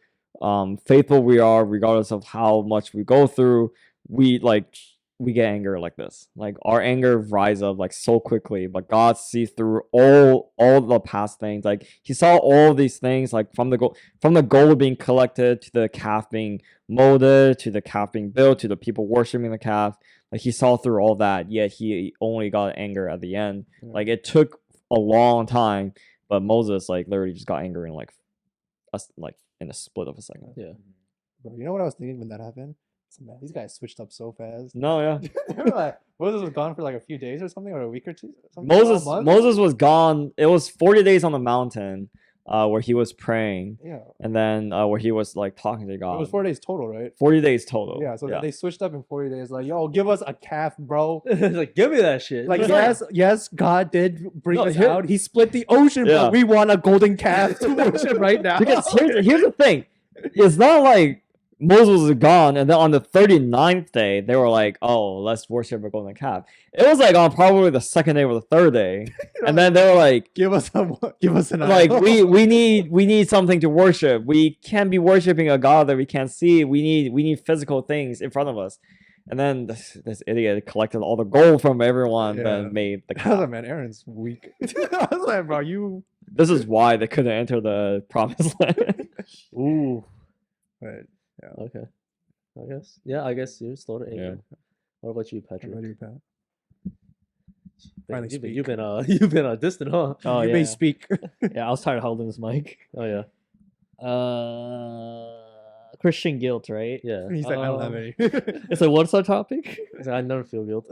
faithful we are, regardless of how much we go through, we get anger like this. Like our anger rise up like so quickly, but God sees through all the past things. Like he saw all these things, like from the gold being collected to the calf being molded to the calf being built to the people worshiping the calf. Like he saw through all that, yet he only got anger at the end. Like it took a long time, but Moses like literally just got angry in like in a split of a second. Yeah. Bro, you know what I was thinking when that happened? So, man, these guys switched up so fast. No, yeah. They were like, Moses was gone for like a few days or something, or a week or two. Something, a month? Moses was gone. It was 40 days on the mountain, where he was praying, Yeah, and then where he was like talking to it God. was 4 days total, right? 40 days total. Yeah, so they switched up in 40 days. Like, yo, give us a calf, bro. Like, give me that shit. Like, It's yes, God did bring No, us here- out. He split the ocean, Yeah. but we want a golden calf to worship right now. Because here's the thing. It's not like Moses was gone, and then on the 39th day, they were like, oh, let's worship a golden calf. It was like on probably the second day or the third day. And then they were like, give us an like idol. we need something to worship. We can't be worshiping a God that we can't see. We need physical things in front of us. And then this idiot collected all the gold from everyone, Yeah. then made the I was calf. like, man, Aaron's weak. I was like, bro, you. This is why they couldn't enter the promised land. Ooh. But Okay. I guess. Yeah, I guess you're slow to anger. What about you, what Patrick? about you, Pat? You've Finally been, speak. you've been distant, huh? Oh you yeah. may speak. Yeah, I was tired of holding this mic. Oh yeah. Christian guilt, right? Yeah. He's like, I don't have any. It's like, what's our topic? I never feel guilt.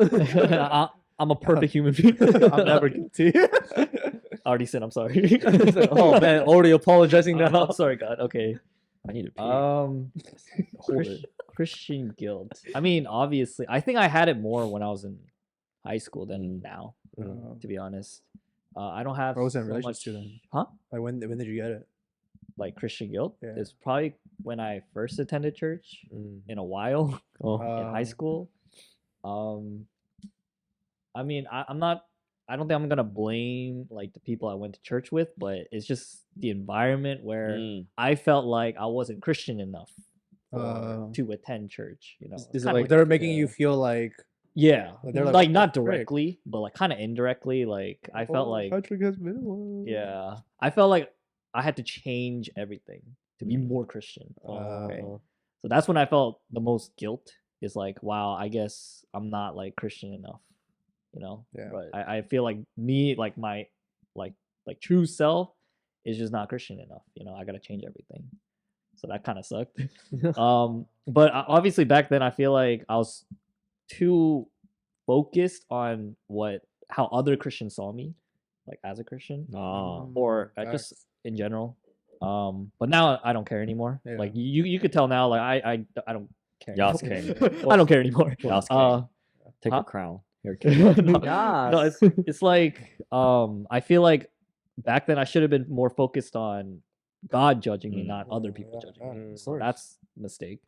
I'm a perfect human being. I'm never guilty. I already said I'm sorry. It's like, oh man, already apologizing now. I'm sorry, God. Okay. I need to pee. Hold it. Christian guilt. I mean, obviously, I think I had it more when I was in high school than now. To be honest, I don't have. What was it in so relation much, to then? Huh? Like when did you get it? Like Christian guilt. Yeah. It's probably when I first attended church in a while Oh. in high school. I mean, I'm not. I don't think I'm gonna blame like the people I went to church with, but it's just the environment where I felt like I wasn't Christian enough to attend church. You know, Is it Kinda like- They're making you feel like yeah, Like, they're like, like "What not the frick?" directly, but like kind of indirectly. Like I felt like Patrick has been one. yeah, I felt like I had to change everything to be more Christian. Okay. So that's when I felt the most guilt is like, wow, I guess I'm not like Christian enough, you know. Yeah. Right. I feel like me, like my like true self is just not Christian enough, you know. I gotta change everything, so that kind of sucked. But obviously back then I feel like I was too focused on how other Christians saw me, like as a Christian, or just Facts. in general. But now I don't care anymore. Yeah. Like you could tell now, like I don't care. Yes, anymore. King. I don't care anymore. Yes, King. Take huh? a crown. Here, no, King. no, it's like I feel like back then I should have been more focused on God judging me, not other people judging me. Of So course. that's a mistake.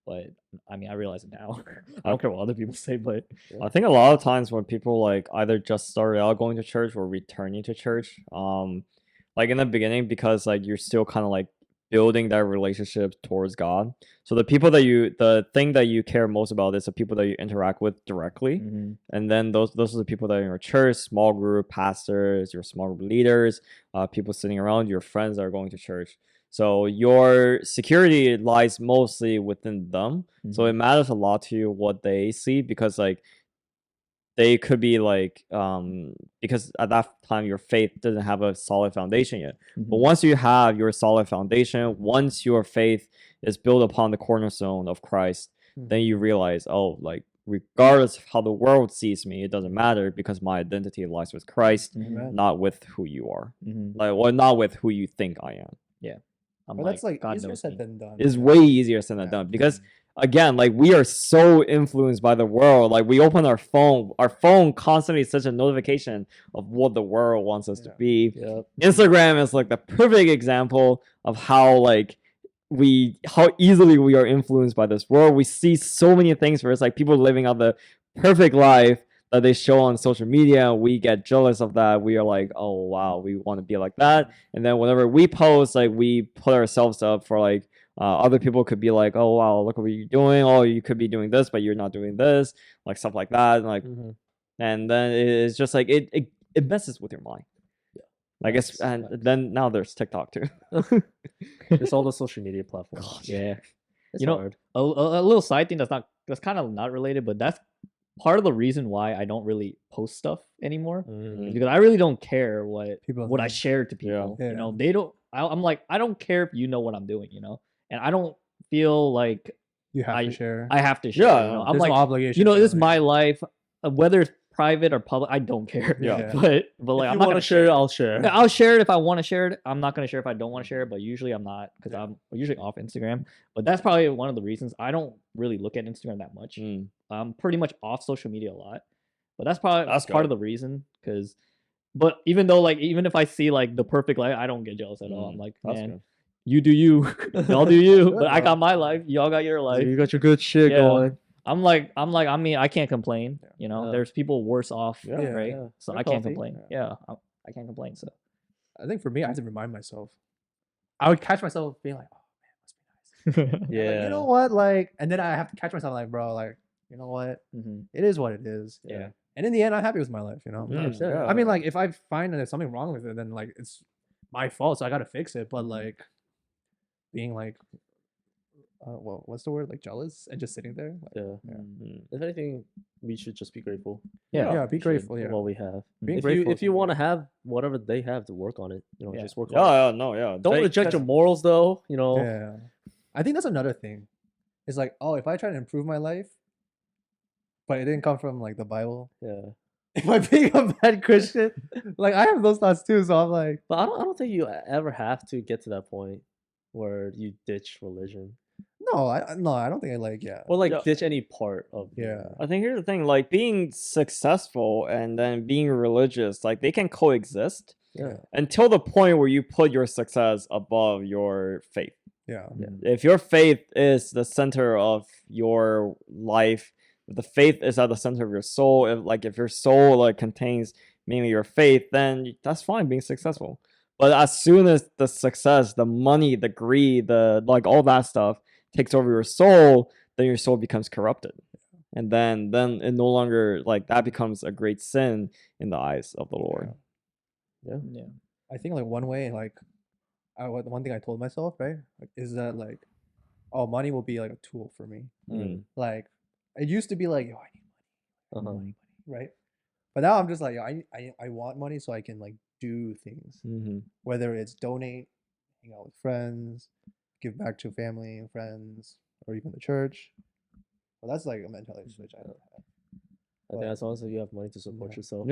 But I mean, I realize it now. I don't care what other people say, but I think a lot of times when people like either just started out going to church or returning to church, like in the beginning, because like you're still kind of like building that relationship towards God. So the thing that you care most about is the people that you interact with directly. And then those are the people that are in your church, small group, pastors, your small group leaders, people sitting around, your friends that are going to church. So your security lies mostly within them. So it matters a lot to you what they see, because like they could be like because at that time your faith doesn't have a solid foundation yet. But once you have your solid foundation, once your faith is built upon the cornerstone of Christ, then you realize, oh, like regardless of how the world sees me, it doesn't matter, because my identity lies with Christ, not with who you are. Like, or not with who you think I am. Yeah. But that's like God easier knows said me. than done. It's way easier said than done, because again, like we are so influenced by the world. Like we open our phone constantly is such a notification of what the world wants us to be. Yep. Instagram is like the perfect example of how how easily we are influenced by this world. We see so many things where it's like people living out the perfect life that they show on social media, and we get jealous of that. We are like, oh wow, we want to be like that. And then whenever we post, like we put ourselves up for like other people could be like, oh wow, look what you're doing. Oh, you could be doing this, but you're not doing this, like stuff like that. And like, and then it's just like it messes with your mind. I guess, and then now there's TikTok too. It's all the social media platforms. Yeah. It's You know, hard. a little side thing that's kind of not related, but that's part of the reason why I don't really post stuff anymore. Is because I really don't care what People I think. share to people. Yeah. You know, they don't. I'm like, I don't care if you know what I'm doing. You know, and I don't feel like You have to share. I have to share. Yeah, you know? I'm There's like, no obligation. you know, to this is it. my life, whether it's private or public. I don't care. Yeah. but like, If I'm you not want gonna to share it, I'll share. Yeah, I'll share it if I want to share it. I'm not gonna share if I don't want to share it, but usually I'm not, because I'm usually off Instagram. But that's probably one of the reasons I don't really look at Instagram that much. I'm pretty much off social media a lot, but that's probably That's part of good. the reason. But even though like even if I see like the perfect life, I don't get jealous at all. I'm like, That's man, good. you do you, y'all do you, Good, but I bro. got my life, y'all got your life. You got your good shit Yeah. going. I mean, I can't complain. You know, Yeah. there's people worse off, Yeah, right? yeah. So They're I can't healthy. complain. Yeah, I can't complain. So. I think for me, I have to remind myself. I would catch myself being like, "Oh man, must be nice." And I'm like, you know what? Like, and then I have to catch myself like, bro, like, you know what? It is what it is. Yeah. And in the end, I'm happy with my life. You know. 100%. I mean, like, if I find that there's something wrong with it, then like it's my fault, so I gotta fix it. But like, being like, well, what's the word? Like jealous and just sitting there. Like, Yeah. If anything, we should just be grateful. yeah, be We should, grateful. for Yeah. what we have. Being If grateful is you want to something. have whatever they have, to work on it. You know, Yeah. just work on it. Yeah, no, yeah. Don't reject your morals, though. You know. Yeah. I think that's another thing. It's like, oh, if I try to improve my life, but it didn't come from like the Bible. Yeah. Am I being a bad Christian? Like I have those thoughts too, so I'm like, But I don't think you ever have to get to that point where you ditch religion no, I don't think I like or like Yeah. ditch any part of. Yeah. I think here's the thing, like being successful and then being religious, like they can coexist Yeah. until the point where you put your success above your faith. yeah. If your faith is the center of your life, if the faith is at the center of your soul, if your soul like contains mainly your faith, then that's fine being successful. But as soon as the success, the money, the greed, the like all that stuff takes over your soul, then your soul becomes corrupted. And then it no longer like that becomes a great sin in the eyes of the Lord. Yeah. I think like one way, like one thing I told myself, right, like, is that like, oh, money will be like a tool for me. Mm. Like It used to be like, yo, I need Uh-huh. money, right? But now I'm just like, yo, I want money so I can like do things, Mm-hmm. whether it's donate, hang out with friends, give back to family and friends, or even the church. Well, that's like a mentality switch I don't have. I think as long as you have money to support Yeah. yourself.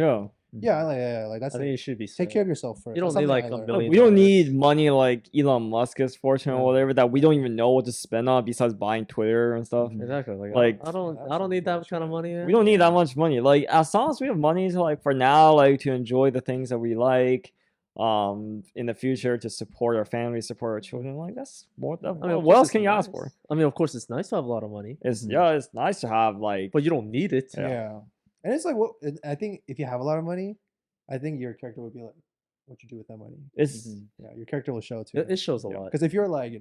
Yeah. Like that's I think like, it should be take care of yourself first. You don't That's need, something like, I a learned. million- We don't $1 need money like Elon Musk's fortune Yeah. or whatever that we don't even know what to spend on besides buying Twitter and stuff. Exactly. Like, Like, I don't need that kind of money. We don't need that much money. Like as long as we have money to like for now, like to enjoy the things that we like, in the future to support our family, support our children. Like that's more. I mean, of what course else it's can you ask nice. for? I mean, of course, it's nice to have a lot of money, It's it's nice to have like. but you don't need it. Yeah. And it's like, what I think if you have a lot of money, I think your character would be like, what you do with that money. It's Yeah, your character will show too. It shows a Yeah. lot. Because if you're like, you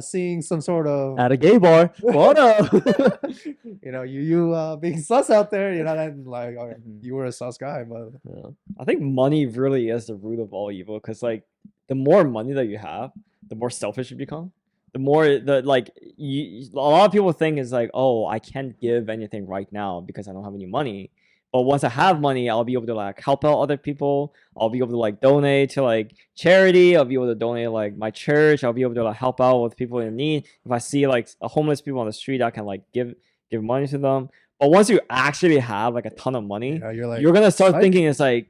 seeing some sort of, At a gay bar, what up? you being sus out there, then like, okay, you were a sus guy, but Yeah. I think money really is the root of all evil because like the more money that you have, the more selfish you become. The more a lot of people think is like, oh, I can't give anything right now because I don't have any money. But once I have money, I'll be able to like help out other people. I'll be able to like donate to like charity. I'll be able to donate like my church. I'll be able to like help out with people in need. If I see like a homeless people on the street, I can like give money to them. But once you actually have like a ton of money, you're like, you're gonna start psych. thinking it's like,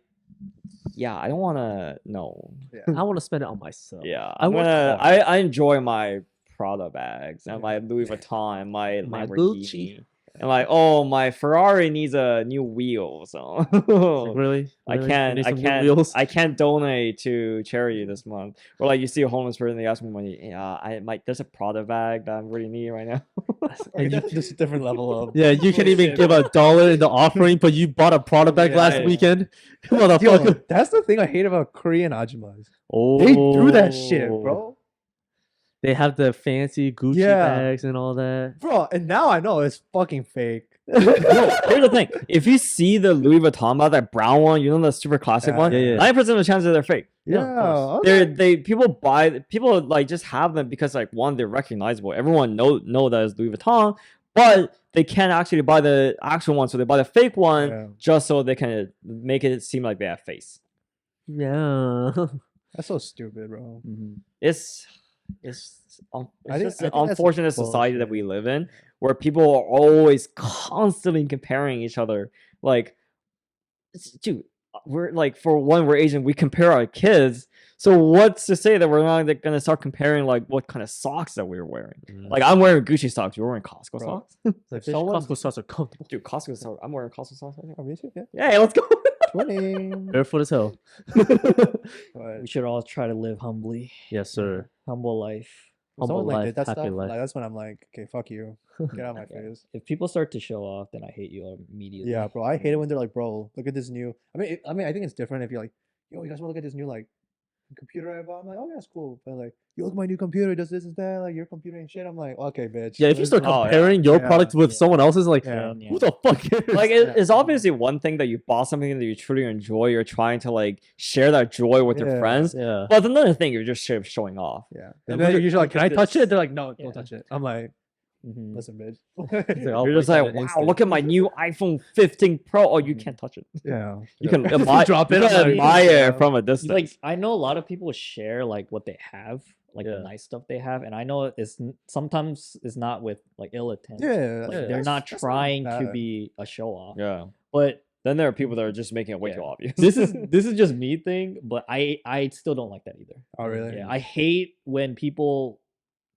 yeah, I don't want to. No, I want to spend it on myself. yeah, I work hard. I enjoy my Prada bags and my Louis Vuitton and my My Lamborghini. Gucci. And like, oh, my Ferrari needs a new wheel, so Like, really? I Really? You can't, need I some new can't, wheels? I can't donate to charity this month. Or like, you see a homeless person, they ask me money. Yeah, there's a Prada bag that I'm really needing right now. And you- Just a different level of. Yeah, you can't even give $1 in the offering, but you bought a product bag Yeah, last yeah. weekend. Yo, Motherfucker. that's the thing I hate about Korean ajumas. Oh, They do that shit, bro. They have the fancy Gucci Yeah. bags and all that. Bro, and now I know it's fucking fake. No, here's the thing: if you see the Louis Vuitton bag, that brown one, you know the super classic Yeah, one, yeah, yeah. 90% of the chances they're fake. Yeah, Yeah, of course. okay. People like just have them because like one, they're recognizable. Everyone know that it's Louis Vuitton, but they can't actually buy the actual one, so they buy the fake one Yeah. just so they can make it seem like they have face. Yeah. That's so stupid, bro. It's I just think- an I think that's unfortunate society that bullshit. we live in, where people are always constantly comparing each other. Like, dude, we're like, for one, we're Asian, we compare our kids. So what's to say that we're not gonna start comparing like what kind of socks that we're wearing? Like I'm wearing Gucci socks, you're wearing Costco Bro. socks. Like, If someone- Costco socks are comfortable. Dude, Costco socks. I'm wearing Costco socks right now. Oh, me too, yeah. Yeah, let's go. Twinning. Barefoot as hell. But We should all try to live humbly, Yes, sir. humble life. if Humble someone like life, did that happy stuff, life. like that's when I'm like, okay, fuck you. Get out of my Yeah. face. If people start to show off, then I hate you immediately. Yeah, bro. I hate it when they're like, bro, look at this new. I mean, I think it's different if you're like, yo, you guys want to look at this new like computer I bought? I'm like, oh, that's cool. But like, you look at my new computer, it does this and that. Like your computer ain't shit. I'm like, okay, bitch. Yeah, if you start Oh, yeah. comparing your Yeah, product with yeah. someone else's, like, Yeah. who the fuck cares? Like Yeah. it's obviously one thing that you bought something that you truly enjoy. You're trying to like share that joy with your Yeah. friends. yeah. But another thing, you're just showing off. Yeah. Yeah, And look then at- you're usually like, look can I at touch this. it? They're like, no, Yeah. don't touch it. I'm like, Mhm. listen, bitch. It's like, I'll You're just break like, that in an wow, instant. look at my new iPhone 15 Pro. Oh, you Mhm. can't touch it. Yeah. You can If you admire, drop you it, I'm can like, admire yeah. from a distance. Like I know a lot of people share like what they have, like Yeah. the nice stuff they have, and I know sometimes it's not with like ill intent. Yeah. Like Yeah. they're not that's trying to bad. be a show off. yeah. But Then there are people that are just making it way Yeah. too obvious. this is just me thing, but I still don't like that either. Oh, really? Yeah, I hate when people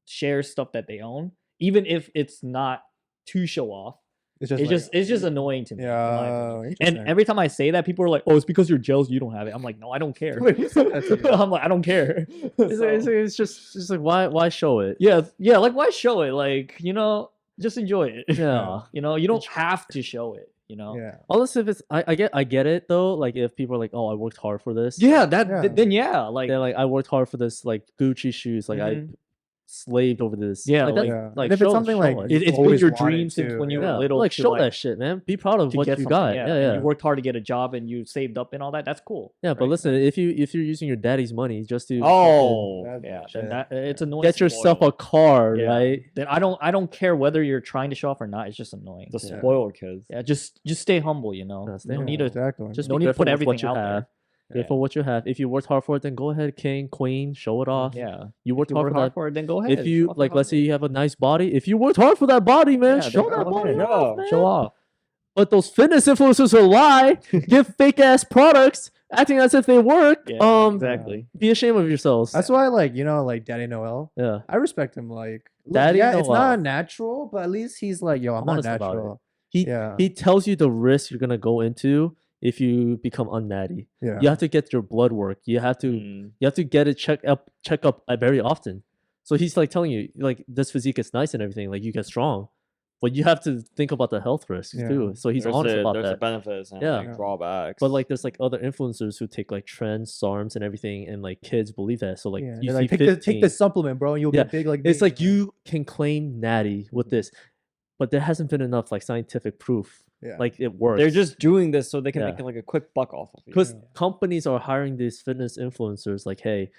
share stuff that they own, even if it's not to show off. It's It's just annoying to me. in my Yeah. opinion. And Interesting. every time I say that, people are like, "Oh, it's because you're jealous you don't have it." I'm like, "No, I don't care." Wait, who said that to you? I'm like, "I don't care." It's just like, why show it? Yeah, like why show it? Like, just enjoy it. Yeah. You don't have to show it, Yeah. Unless if it's, I get it though. Like if people are like, oh, I worked hard for this. Yeah, that Yeah. then yeah, like They're like, I worked hard for this, like Gucci shoes. Like Mhm. slaved over this. Yeah, like, that, Yeah. And like if it's show, something show like it. you've It's been always your wanted dream since to, when you yeah, were little. like to, show like, that shit, man. Be proud of to what get you something, got. yeah. Yeah, And yeah. you worked hard to get a job and you saved up and all that. That's cool. Yeah, but right? listen, if you're using your daddy's money just to Oh, That- Yeah, shit. then that it's annoying. get yourself a spoiled. car, Yeah. right? Then I don't care whether you're trying to show off or not. It's just annoying. The Yeah. spoiled kids. Yeah, just stay humble. You know, Yeah, stay you don't humble. need to exactly. Just no be need to grateful put with what everything you out have. there. Grateful what you have. If you worked hard for it, then go ahead, king, queen, show it off. Yeah, You if worked you hard work for hard that. for it, then go ahead. If show you off like, your let's say hustle. you have a nice body. If you worked hard for that body, man, Yeah, show then that go body ahead. off, man. show off. But those fitness influencers who lie, give fake ass products, acting as if they work. Yeah, exactly. Be ashamed of yourselves. That's why, like, like Daddy Noel. yeah. I respect him. Like, look, Daddy yeah, it's Noel. not natural, but at least he's like, yo, I'm not Honest about it. natural. He Yeah. he tells you the risk you're gonna go into if you become unnatty. Yeah. You have to get your blood work. You have to you have to get it check up very often. So he's like telling you like this physique is nice and everything, like you get strong, but you have to think about the health risks Yeah. too. So he's honest about there's the that. benefits and Yeah. like, drawbacks. But like there's like other influencers who take like trends, SARMs, and everything, and like kids believe that. So like Yeah, you they're see like, 15, take this supplement, bro, and you'll Yeah, get big like it's me. like you can claim natty with this, but there hasn't been enough like scientific proof Yeah. like it works. they're just doing this so they can Yeah. make like a quick buck off of it. because Yeah. companies are hiring these fitness influencers like, hey,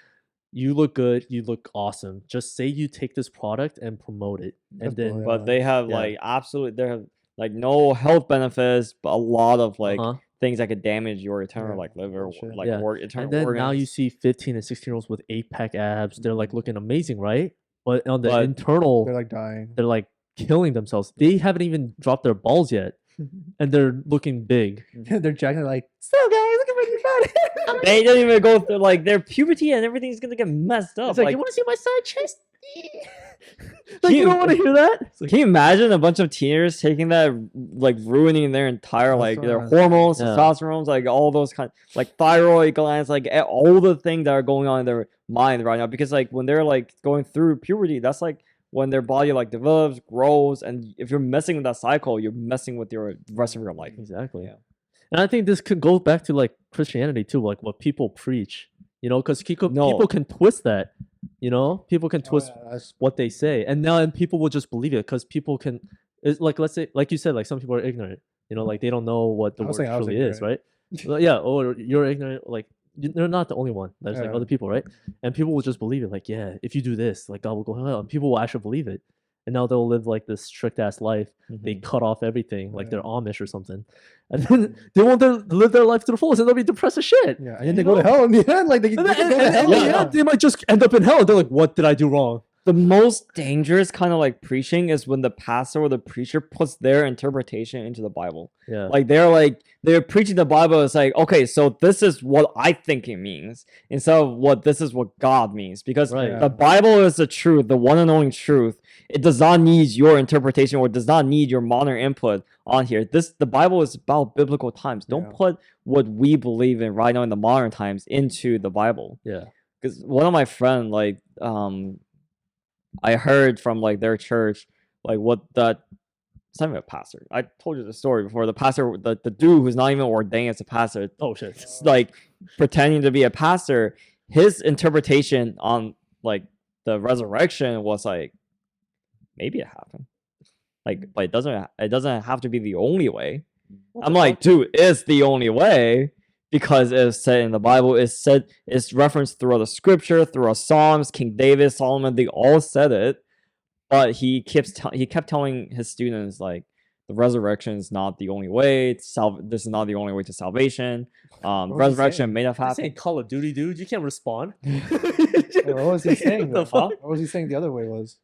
you look good, you look awesome, just say you take this product and promote it, That's and then cool, But they have Yeah. like absolute they have like no health benefits, but a lot of like uh-huh. things that could damage your internal Yeah, like liver, bullshit. like Yeah. internal And then organs. now you see 15 and 16-year-olds with 8-pack abs, they're like looking amazing, right? But on the But internal they're like dying. they're like killing themselves. They haven't even dropped their balls yet, and they're looking big. They're jacking like, so guys, look at my new body. they don't even go through like their puberty and everything's gonna get messed up. It's like, Like, you want to see my side chest? like Can you you- don't want to hear that? It's like, can you imagine a bunch of teenagers taking that, like ruining their entire like their Testosterone. hormones, Yeah. testosterone, like all those kind, like thyroid glands, like all the things that are going on in their mind right now? Because like when they're like going through puberty, that's like when their body like develops, grows, and if you're messing with that cycle, you're messing with your rest of your life. exactly. Yeah. And I think this could go back to like Christianity too, like what people preach. Because No. people can twist that. People can twist Oh, yeah, that's- what they say, and people will just believe it because people can. It's like, let's say, like you said, like some people are ignorant. Like they don't know what the I was word saying I was truly is, right? Well, yeah, or you're ignorant. Like they're not the only one. There's like Yeah. other people, right? And people will just believe it. Like, yeah, if you do this, like God will go hell, and people will actually believe it. And now they'll live like this strict ass life. They cut off everything, like they're Amish or something, and then they won't live their life to the fullest, and they'll be depressed as shit. Yeah, and then they go to hell in the end. Like they And go then, to and hell. in the Yeah. end, they might just end up in hell. They're like, "What did I do wrong?" The most dangerous kind of like preaching is when the pastor or the preacher puts their interpretation into the Bible. Yeah, Like they're preaching the Bible. It's like, okay, so this is what I think it means instead of what this is what God means. Because Right. the Bible is the truth, the one and only truth. It does not need your interpretation or does not need your modern input on here. The Bible is about biblical times. Don't Yeah. put what we believe in right now in the modern times into the Bible. yeah, Because one of my friend, like, I heard from like their church, like what that. It's not even a pastor. I told you the story before. The pastor, the dude who's not even ordained as a pastor, oh shit, like pretending to be a pastor. His interpretation on like the resurrection was like, maybe it happened. Like, but it doesn't have to be the only way. I'm like, dude, it's the only way because it's said in the Bible. It's referenced throughout the scripture, throughout Psalms, King David, Solomon. They all said it, but he kept telling his students like the resurrection is not the only way. This is not the only way to salvation. was he Resurrection saying? may have This ain't happened. Call of Duty, dude. You can't respond. What was he saying? The though? fuck? What was he saying the other way was?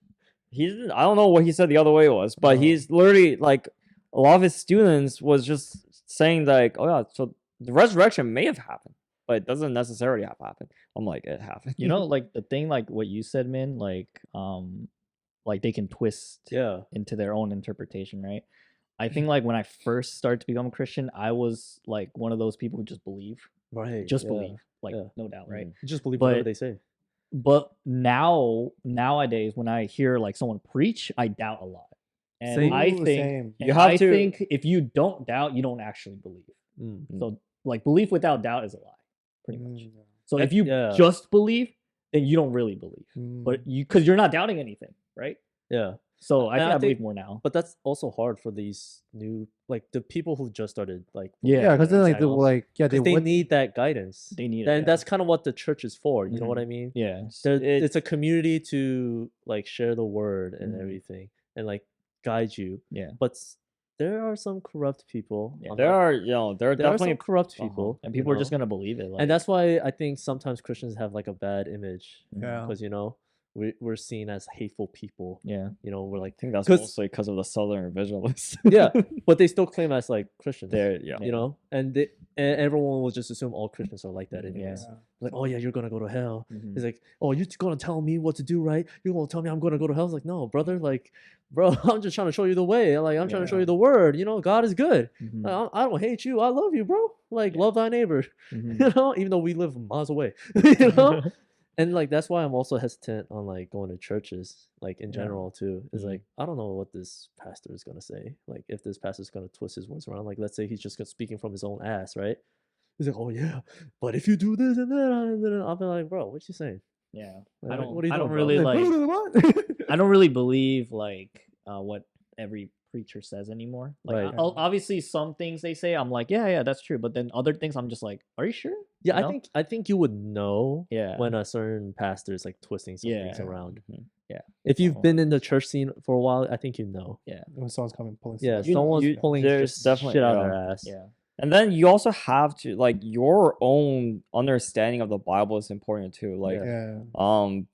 I don't know what he said the other way was, but Oh. he's literally like a lot of his students was just saying like, oh yeah, so the resurrection may have happened, but it doesn't necessarily have happened. I'm like, it happened. Like the thing, like what you said, man. Like they can twist Yeah, into their own interpretation, right? I think like when I first started to become a Christian, I was like one of those people who just believe, right. just yeah. believe, like yeah. no doubt, right? You just believe whatever But- they say. But nowadays, when I hear like someone preach, I doubt a lot, and Same. I Ooh, think same. You and have I to- think if you don't doubt, you don't actually believe. Mm. So like belief without doubt is a lie, pretty much. Mm, So And- if you yeah. just believe, then you don't really believe. Mm. But because you're not doubting anything, right? Yeah. So I And think I I believe think- more now. But that's also hard for these new, like the people who just started, like yeah, because then like they would need that guidance. They need it. And yeah. that's kind of what the church is for. You know what I mean? Yeah. It's a community to like share the word and Mhm. everything and like guide you. Yeah. But there are some corrupt people. Yeah. I'm There not- are, you know, there are there are definitely some corrupt uh-huh. people, And you people are just know? gonna believe it. Like, And that's why I think sometimes Christians have like a bad image Yeah. because you know we're seen as hateful people. yeah. You know, we're like I think that's 'cause- mostly because of the Southern evangelists. yeah, but they still claim as like Christians. They're, yeah. You know, and everyone will just assume all Christians are like that Yeah. anyways. Like, oh yeah, you're gonna go to hell. Mhm. It's like, oh, you're gonna tell me what to do, right? You're gonna tell me I'm gonna go to hell. It's like, no, brother. Like, bro, I'm just trying to show you the way. Like, I'm trying to show Yeah. you the word. You know, God is good. Mhm. Like, I don't hate you. I love you, bro. Like, love thy neighbor. Mhm. You know, even though we live miles away. You know, and like that's why I'm also hesitant on like going to churches, like in Yeah. general too. Is Mhm. like I don't know what this pastor is gonna say. Like if this pastor's gonna twist his words around, like let's say he's just speaking from his own ass, right? He's like, oh yeah, but if you do this and that, and then I'll be like, bro, what you saying? Yeah. Like, I don't. what are you I don't doing, bro? really Like, like. what? I don't really believe like what every preacher says anymore. Like Right. obviously some things they say I'm like yeah that's true, but then other things I'm just like, are you sure? Yeah, You know? I think you would know Yeah. when a certain pastor is like twisting some things Yeah. around. Mhm. Yeah. If you've Oh. been in the church scene for a while, I think you know. When someone's coming pulling Yeah, stuff. someone's pulling there's just definitely- shit out of yeah. their ass. Yeah. And then you also have to, like, your own understanding of the Bible is important too. Like, Yeah.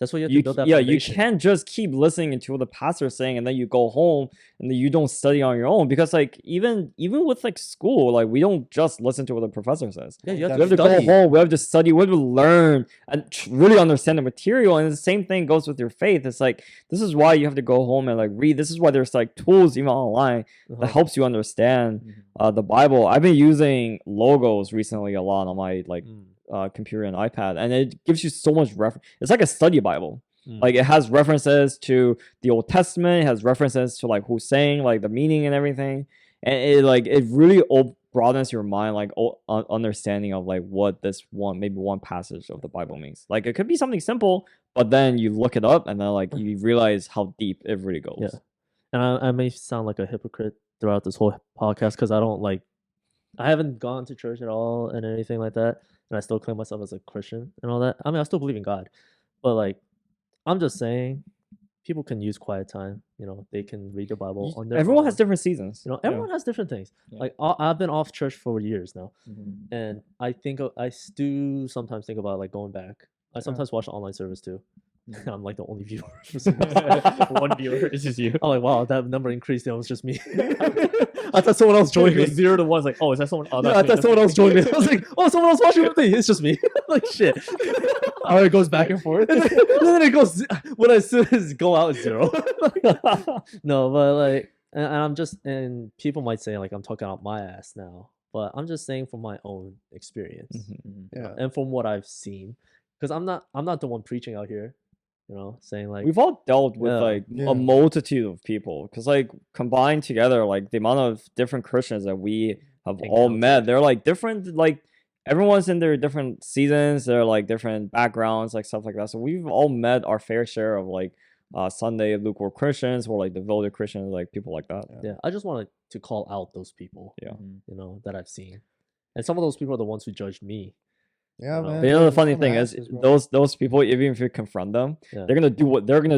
That's what you have to build that foundation. you can't just keep listening to what the pastor's saying and then you go home and then you don't study on your own, because like even with like school, like we don't just listen to what the professor says. Yeah, you You have We have to to go study. home, we have to study, we have to learn and really understand the material. And the same thing goes with your faith. It's like, this is why you have to go home and like read. This is why there's like tools even online that Uh-huh. helps you understand Mhm. the Bible. I've been using logos recently a lot on my like Mm. computer and iPad, and it gives you so much reference. It's like a study Bible. Mm. Like it has references to the Old Testament, it has references to like who's saying like the meaning and everything, and it really broadens your mind, like understanding of like what this one passage of the Bible means. Like it could be something simple, but then you look it up and then like you realize how deep it really goes. Yeah. And I may sound like a hypocrite throughout this whole podcast because I haven't gone to church at all and anything like that, and I still claim myself as a Christian and all that. I mean, I still believe in God, but like, I'm just saying, people can use quiet time. You know, they can read the Bible on their Everyone own. has different seasons. You know, everyone has different things. Yeah. Like I've been off church for years now, Mhm. and I do sometimes think about like going back. I sometimes watch online service too. I'm like the only viewer. For some reason. One viewer, it's just you. I'm like, wow, that number increased. It was just me. I thought someone else joined me. 0 to 1 is like, oh, is that someone? Oh, Yeah, I that's me, thought someone else joined me. I was like, oh, someone else watching with me. It's just me. Like shit. Oh, it goes back and forth. And then it goes when I soon as go out it's 0. No, but like, and I'm just, and people might say like I'm talking out my ass now, but I'm just saying from my own experience Mhm. Yeah. and from what I've seen, because I'm not the one preaching out here, you know, saying like We've all dealt with Yeah. like Yeah. a multitude of people, because like combined together, like the amount of different Christians that we have all met, Encountered. they're like different, like everyone's in their different seasons, they're like different backgrounds, like stuff like that. So we've all met our fair share of like Sunday lukewarm Christians or like devoted Christians, like people like that. yeah, I just wanted to call out those people, Yeah. Mhm. you know, that I've seen, and some of those people are the ones who judged me. Yeah, You know. man. But you know the they're funny some thing is, asses, bro. those people, even if you confront them, Yeah. they're gonna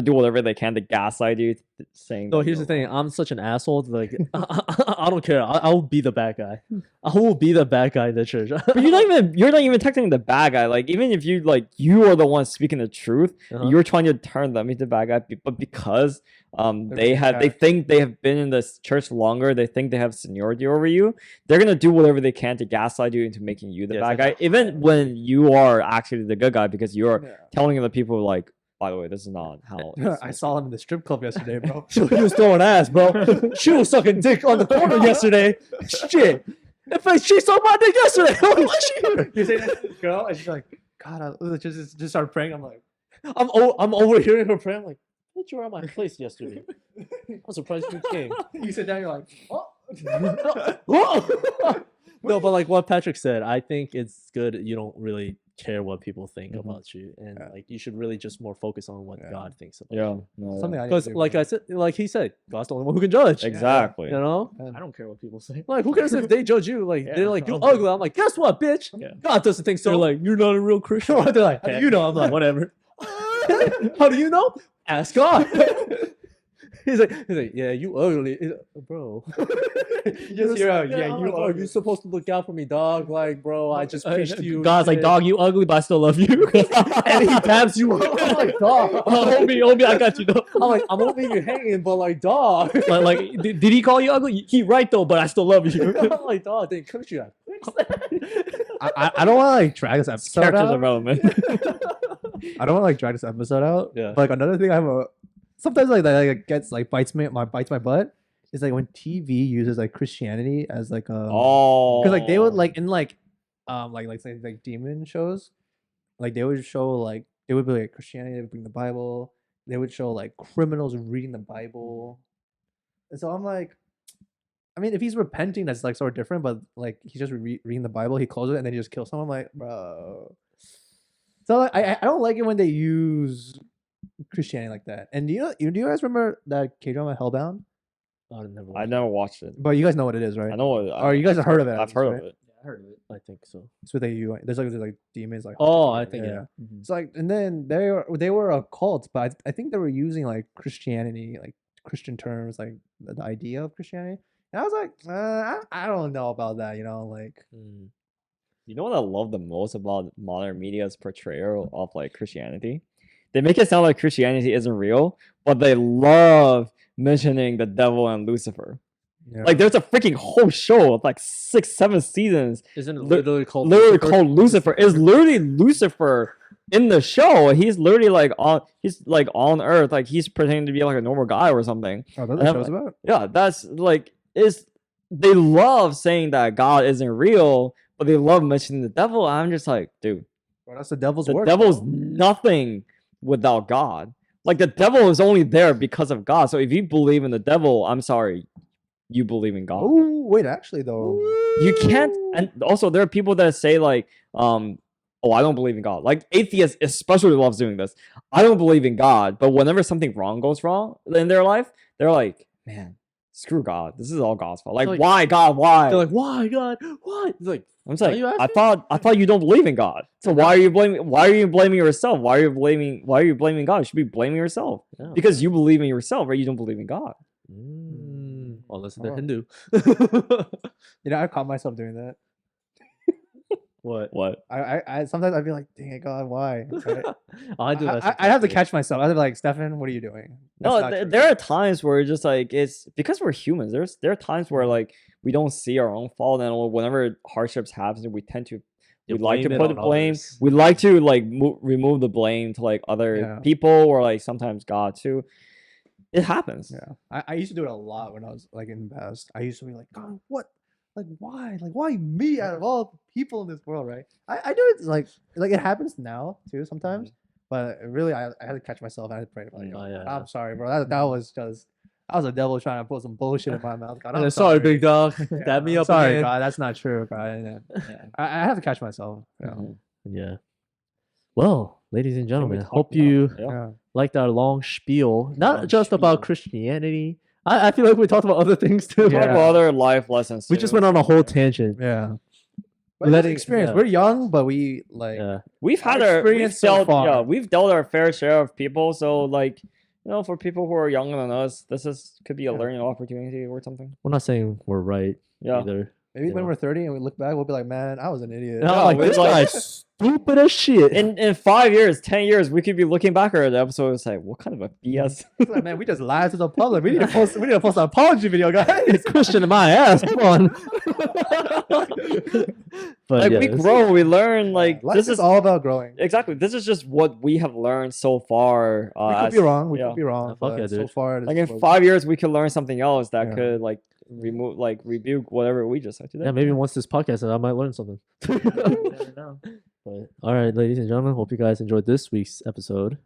do whatever they can to gaslight you, saying. No, that here's the you're thing. I'm such an asshole. Like, I don't care. I will be the bad guy. I will be the bad guy in the church. But you're not even technically the bad guy. Like even if you are the one speaking the truth, Uh-huh. you're trying to turn them into the bad guy. But because they being think they have been in this church longer, they think they have seniority over you. They're gonna do whatever they can to gaslight you into making you the Yes, bad I guy, even when you are actually the good guy, because you're Yeah. telling the people like, by the way, this is not how. I saw him in the strip club yesterday, bro. He was throwing ass, bro. She was sucking dick on the corner yesterday. Shit. In fact, she sucked my dick yesterday. Why is she here? You say that to this girl, and she's like, "God, I just start praying." I'm like, I'm overhearing her prayer. I'm like, bitch, you were at my place yesterday. I'm surprised you came. you sit down, you're like, "Oh." No, but like what Patrick said, I think it's good you don't really care what people think Mhm. about you, and Yeah. like you should really just more focus on what Yeah. God thinks about Yeah. you. No, Something I need to Because do, like man. I said, like he said, God's the only one who can judge. exactly. You know, And I don't care what people say. like who cares if they judge you? Like Yeah, they're like I you're don't care. ugly. I'm like, guess what, bitch? Yeah. God doesn't think so. They're like, you're not a real Christian. they're like, how Okay. do you know? I'm like, whatever. how do you know? Ask God. He's like, yeah, you ugly, bro. You just hear out, yeah, I'm you like, bro, ugly. you're supposed to look out for me, dog. Like, bro, I just fished you. God's like, shit." dog, you ugly, but I still love you. and he taps you. I'm like, dog. homie, I got you though. I'm like, I'm hoping you're hanging, but like, dog. like, did he call you ugly? He right though, but I still love you. I'm like, dog, they cooked you. I don't want to like drag this episode Character out. development. I don't want to like drag this episode out. Yeah. But, like another thing I have a sometimes like that like, gets like bites my butt is like when TV uses like Christianity as like a Oh. because like they would like in like say like demon shows, like they would show like it would be like Christianity, they would bring the Bible, they would show like criminals reading the Bible. And so I'm like, I mean, if he's repenting, that's like sort of different, but like he's just reading the Bible, he closes it and then he just kills someone. I'm like, bro. So like, I don't like it when they use Christianity like that. And do you guys remember that K-drama Hellbound? I never watched it. But you guys know what it is, right? I know what. Or you guys have heard of it? at I've least, heard right? of it. I heard of it. I think so. It's with there's like demons like. Oh, I think yeah. It's like, and then they were a cult, but I think they were using like Christianity, like Christian terms, like the idea of Christianity. And I was like, I don't know about that, like. Mm. You know what I love the most about modern media's portrayal of like Christianity? They make it sound like Christianity isn't real, but they love mentioning the devil and Lucifer. Yeah. Like there's a freaking whole show of like 6-7 seasons Isn't it Li- literally called Lucifer. It's literally Lucifer in the show. He's literally like on Earth, like he's pretending to be like a normal guy or something. Oh, that's And what I'm show's like, about. Yeah, that's like they love saying that God isn't real, but they love mentioning the devil. I'm just like, dude, Bro, that's the devil's the work. devil's bro. nothing without God. Like the devil is only there because of God. So if you believe in the devil, I'm sorry, you believe in God. Oh wait, actually though. You can't. And also, there are people that say like, oh, I don't believe in God. Like atheists especially loves doing this. I don't believe in God, but whenever something wrong goes wrong in their life, they're like, man, screw God. This is all God's fault. Like, Like- why God? Why? They're like, why God? What? It's like, I'm just Are like, you I asking? thought you don't believe in God. So why are you blaming yourself? Why are you blaming God? You should be blaming yourself yeah. because you believe in yourself, right? You don't believe in God. Unless they're Oh. Hindu. I caught myself doing that. What? What? I sometimes I'd be like, dang it, God, why? Right? I do that. I have to sometimes, catch myself. I'd be like, Stefan, what are you doing? That's No, not true. there are times where it's just like it's because we're humans. There are times where like we don't see our own fault, and whenever hardships happen, we tend to You we like to blame it put on the blame. others. We like to like remove the blame to like other Yeah. people or like sometimes God too. It happens. Yeah, I used to do it a lot when I was like in the past. I used to be like, God, what? Like why me out of all people in this world, right? I do it like it happens now too sometimes, but really I had to catch myself. I had to pray about it. Oh, yeah. I'm sorry, bro. That was just I was a devil trying to put some bullshit in my mouth. God, And I'm sorry, big dog. Yeah, Dab me I'm up sorry, again. God. That's not true, God. Yeah. I have to catch myself. Yeah. Mhm. Yeah. Well, ladies and gentlemen, talked hope about- you Yeah. Yeah. liked our long spiel. Not Long just about spiel. Christianity. I feel like we talked about other things too. Talk Yeah. about other life lessons. We too. just went on a whole tangent. Yeah. But Letting- letting experience. yeah. We're young, but we like. Yeah. We've had our our experience so far. we've dealt our fair share of people. So like, for people who are younger than us, could be a Yeah. learning opportunity or something. We're not saying we're right Yeah. either. Maybe when Yeah. we're 30 and we look back, we'll be like, man, I was an idiot. And I'm Yeah, like, we this like- guy's stupid as shit. In 5 years, 10 years, we could be looking back at the episode and say, what kind of a BS? It's like, man, we just lied to the public. We need to post an apology video, guys. It's Christian in my ass. Come on. But Like yeah, we this- grow, we learn. Like Life this is is all about growing. exactly. This is just what we have learned so far. We could as- be wrong. We yeah. could be wrong. fuck But yeah, so dude. far, this Like is in what- 5 years, we could learn something else that Yeah. could like rebuke whatever we just said today. Yeah, maybe once this podcast, I might learn something. But all right, ladies and gentlemen, hope you guys enjoyed this week's episode.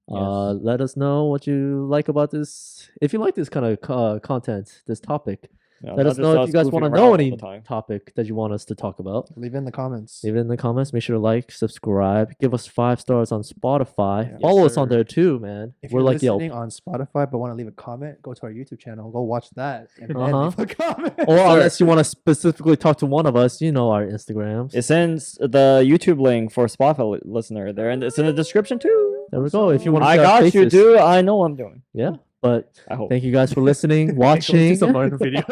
Let us know what you like about this. If you like this kind of content, this topic, Let us know if you guys want to know any topic that you want us to talk about. Leave it in the comments. Leave it in the comments. Make sure to like, subscribe, give us 5 stars on Spotify. Yes, Follow us on sir. there too, man. If We're you're like Yelp. listening on Spotify but want to leave a comment, go to our YouTube channel. Go watch that and then Uh-huh. leave a comment. Or unless you want to specifically talk to one of us, you know our Instagrams. It sends the YouTube link for Spotify listener there, and it's in the description too. There we go. If you want to, I got you, dude. I know what I'm doing. Yeah, but I hope. thank you guys for listening, Go do watching. some more video.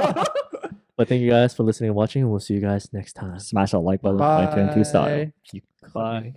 But thank you guys for listening and watching, and we'll see you guys next time. Smash that like button. Bye. Bye. Style. Bye.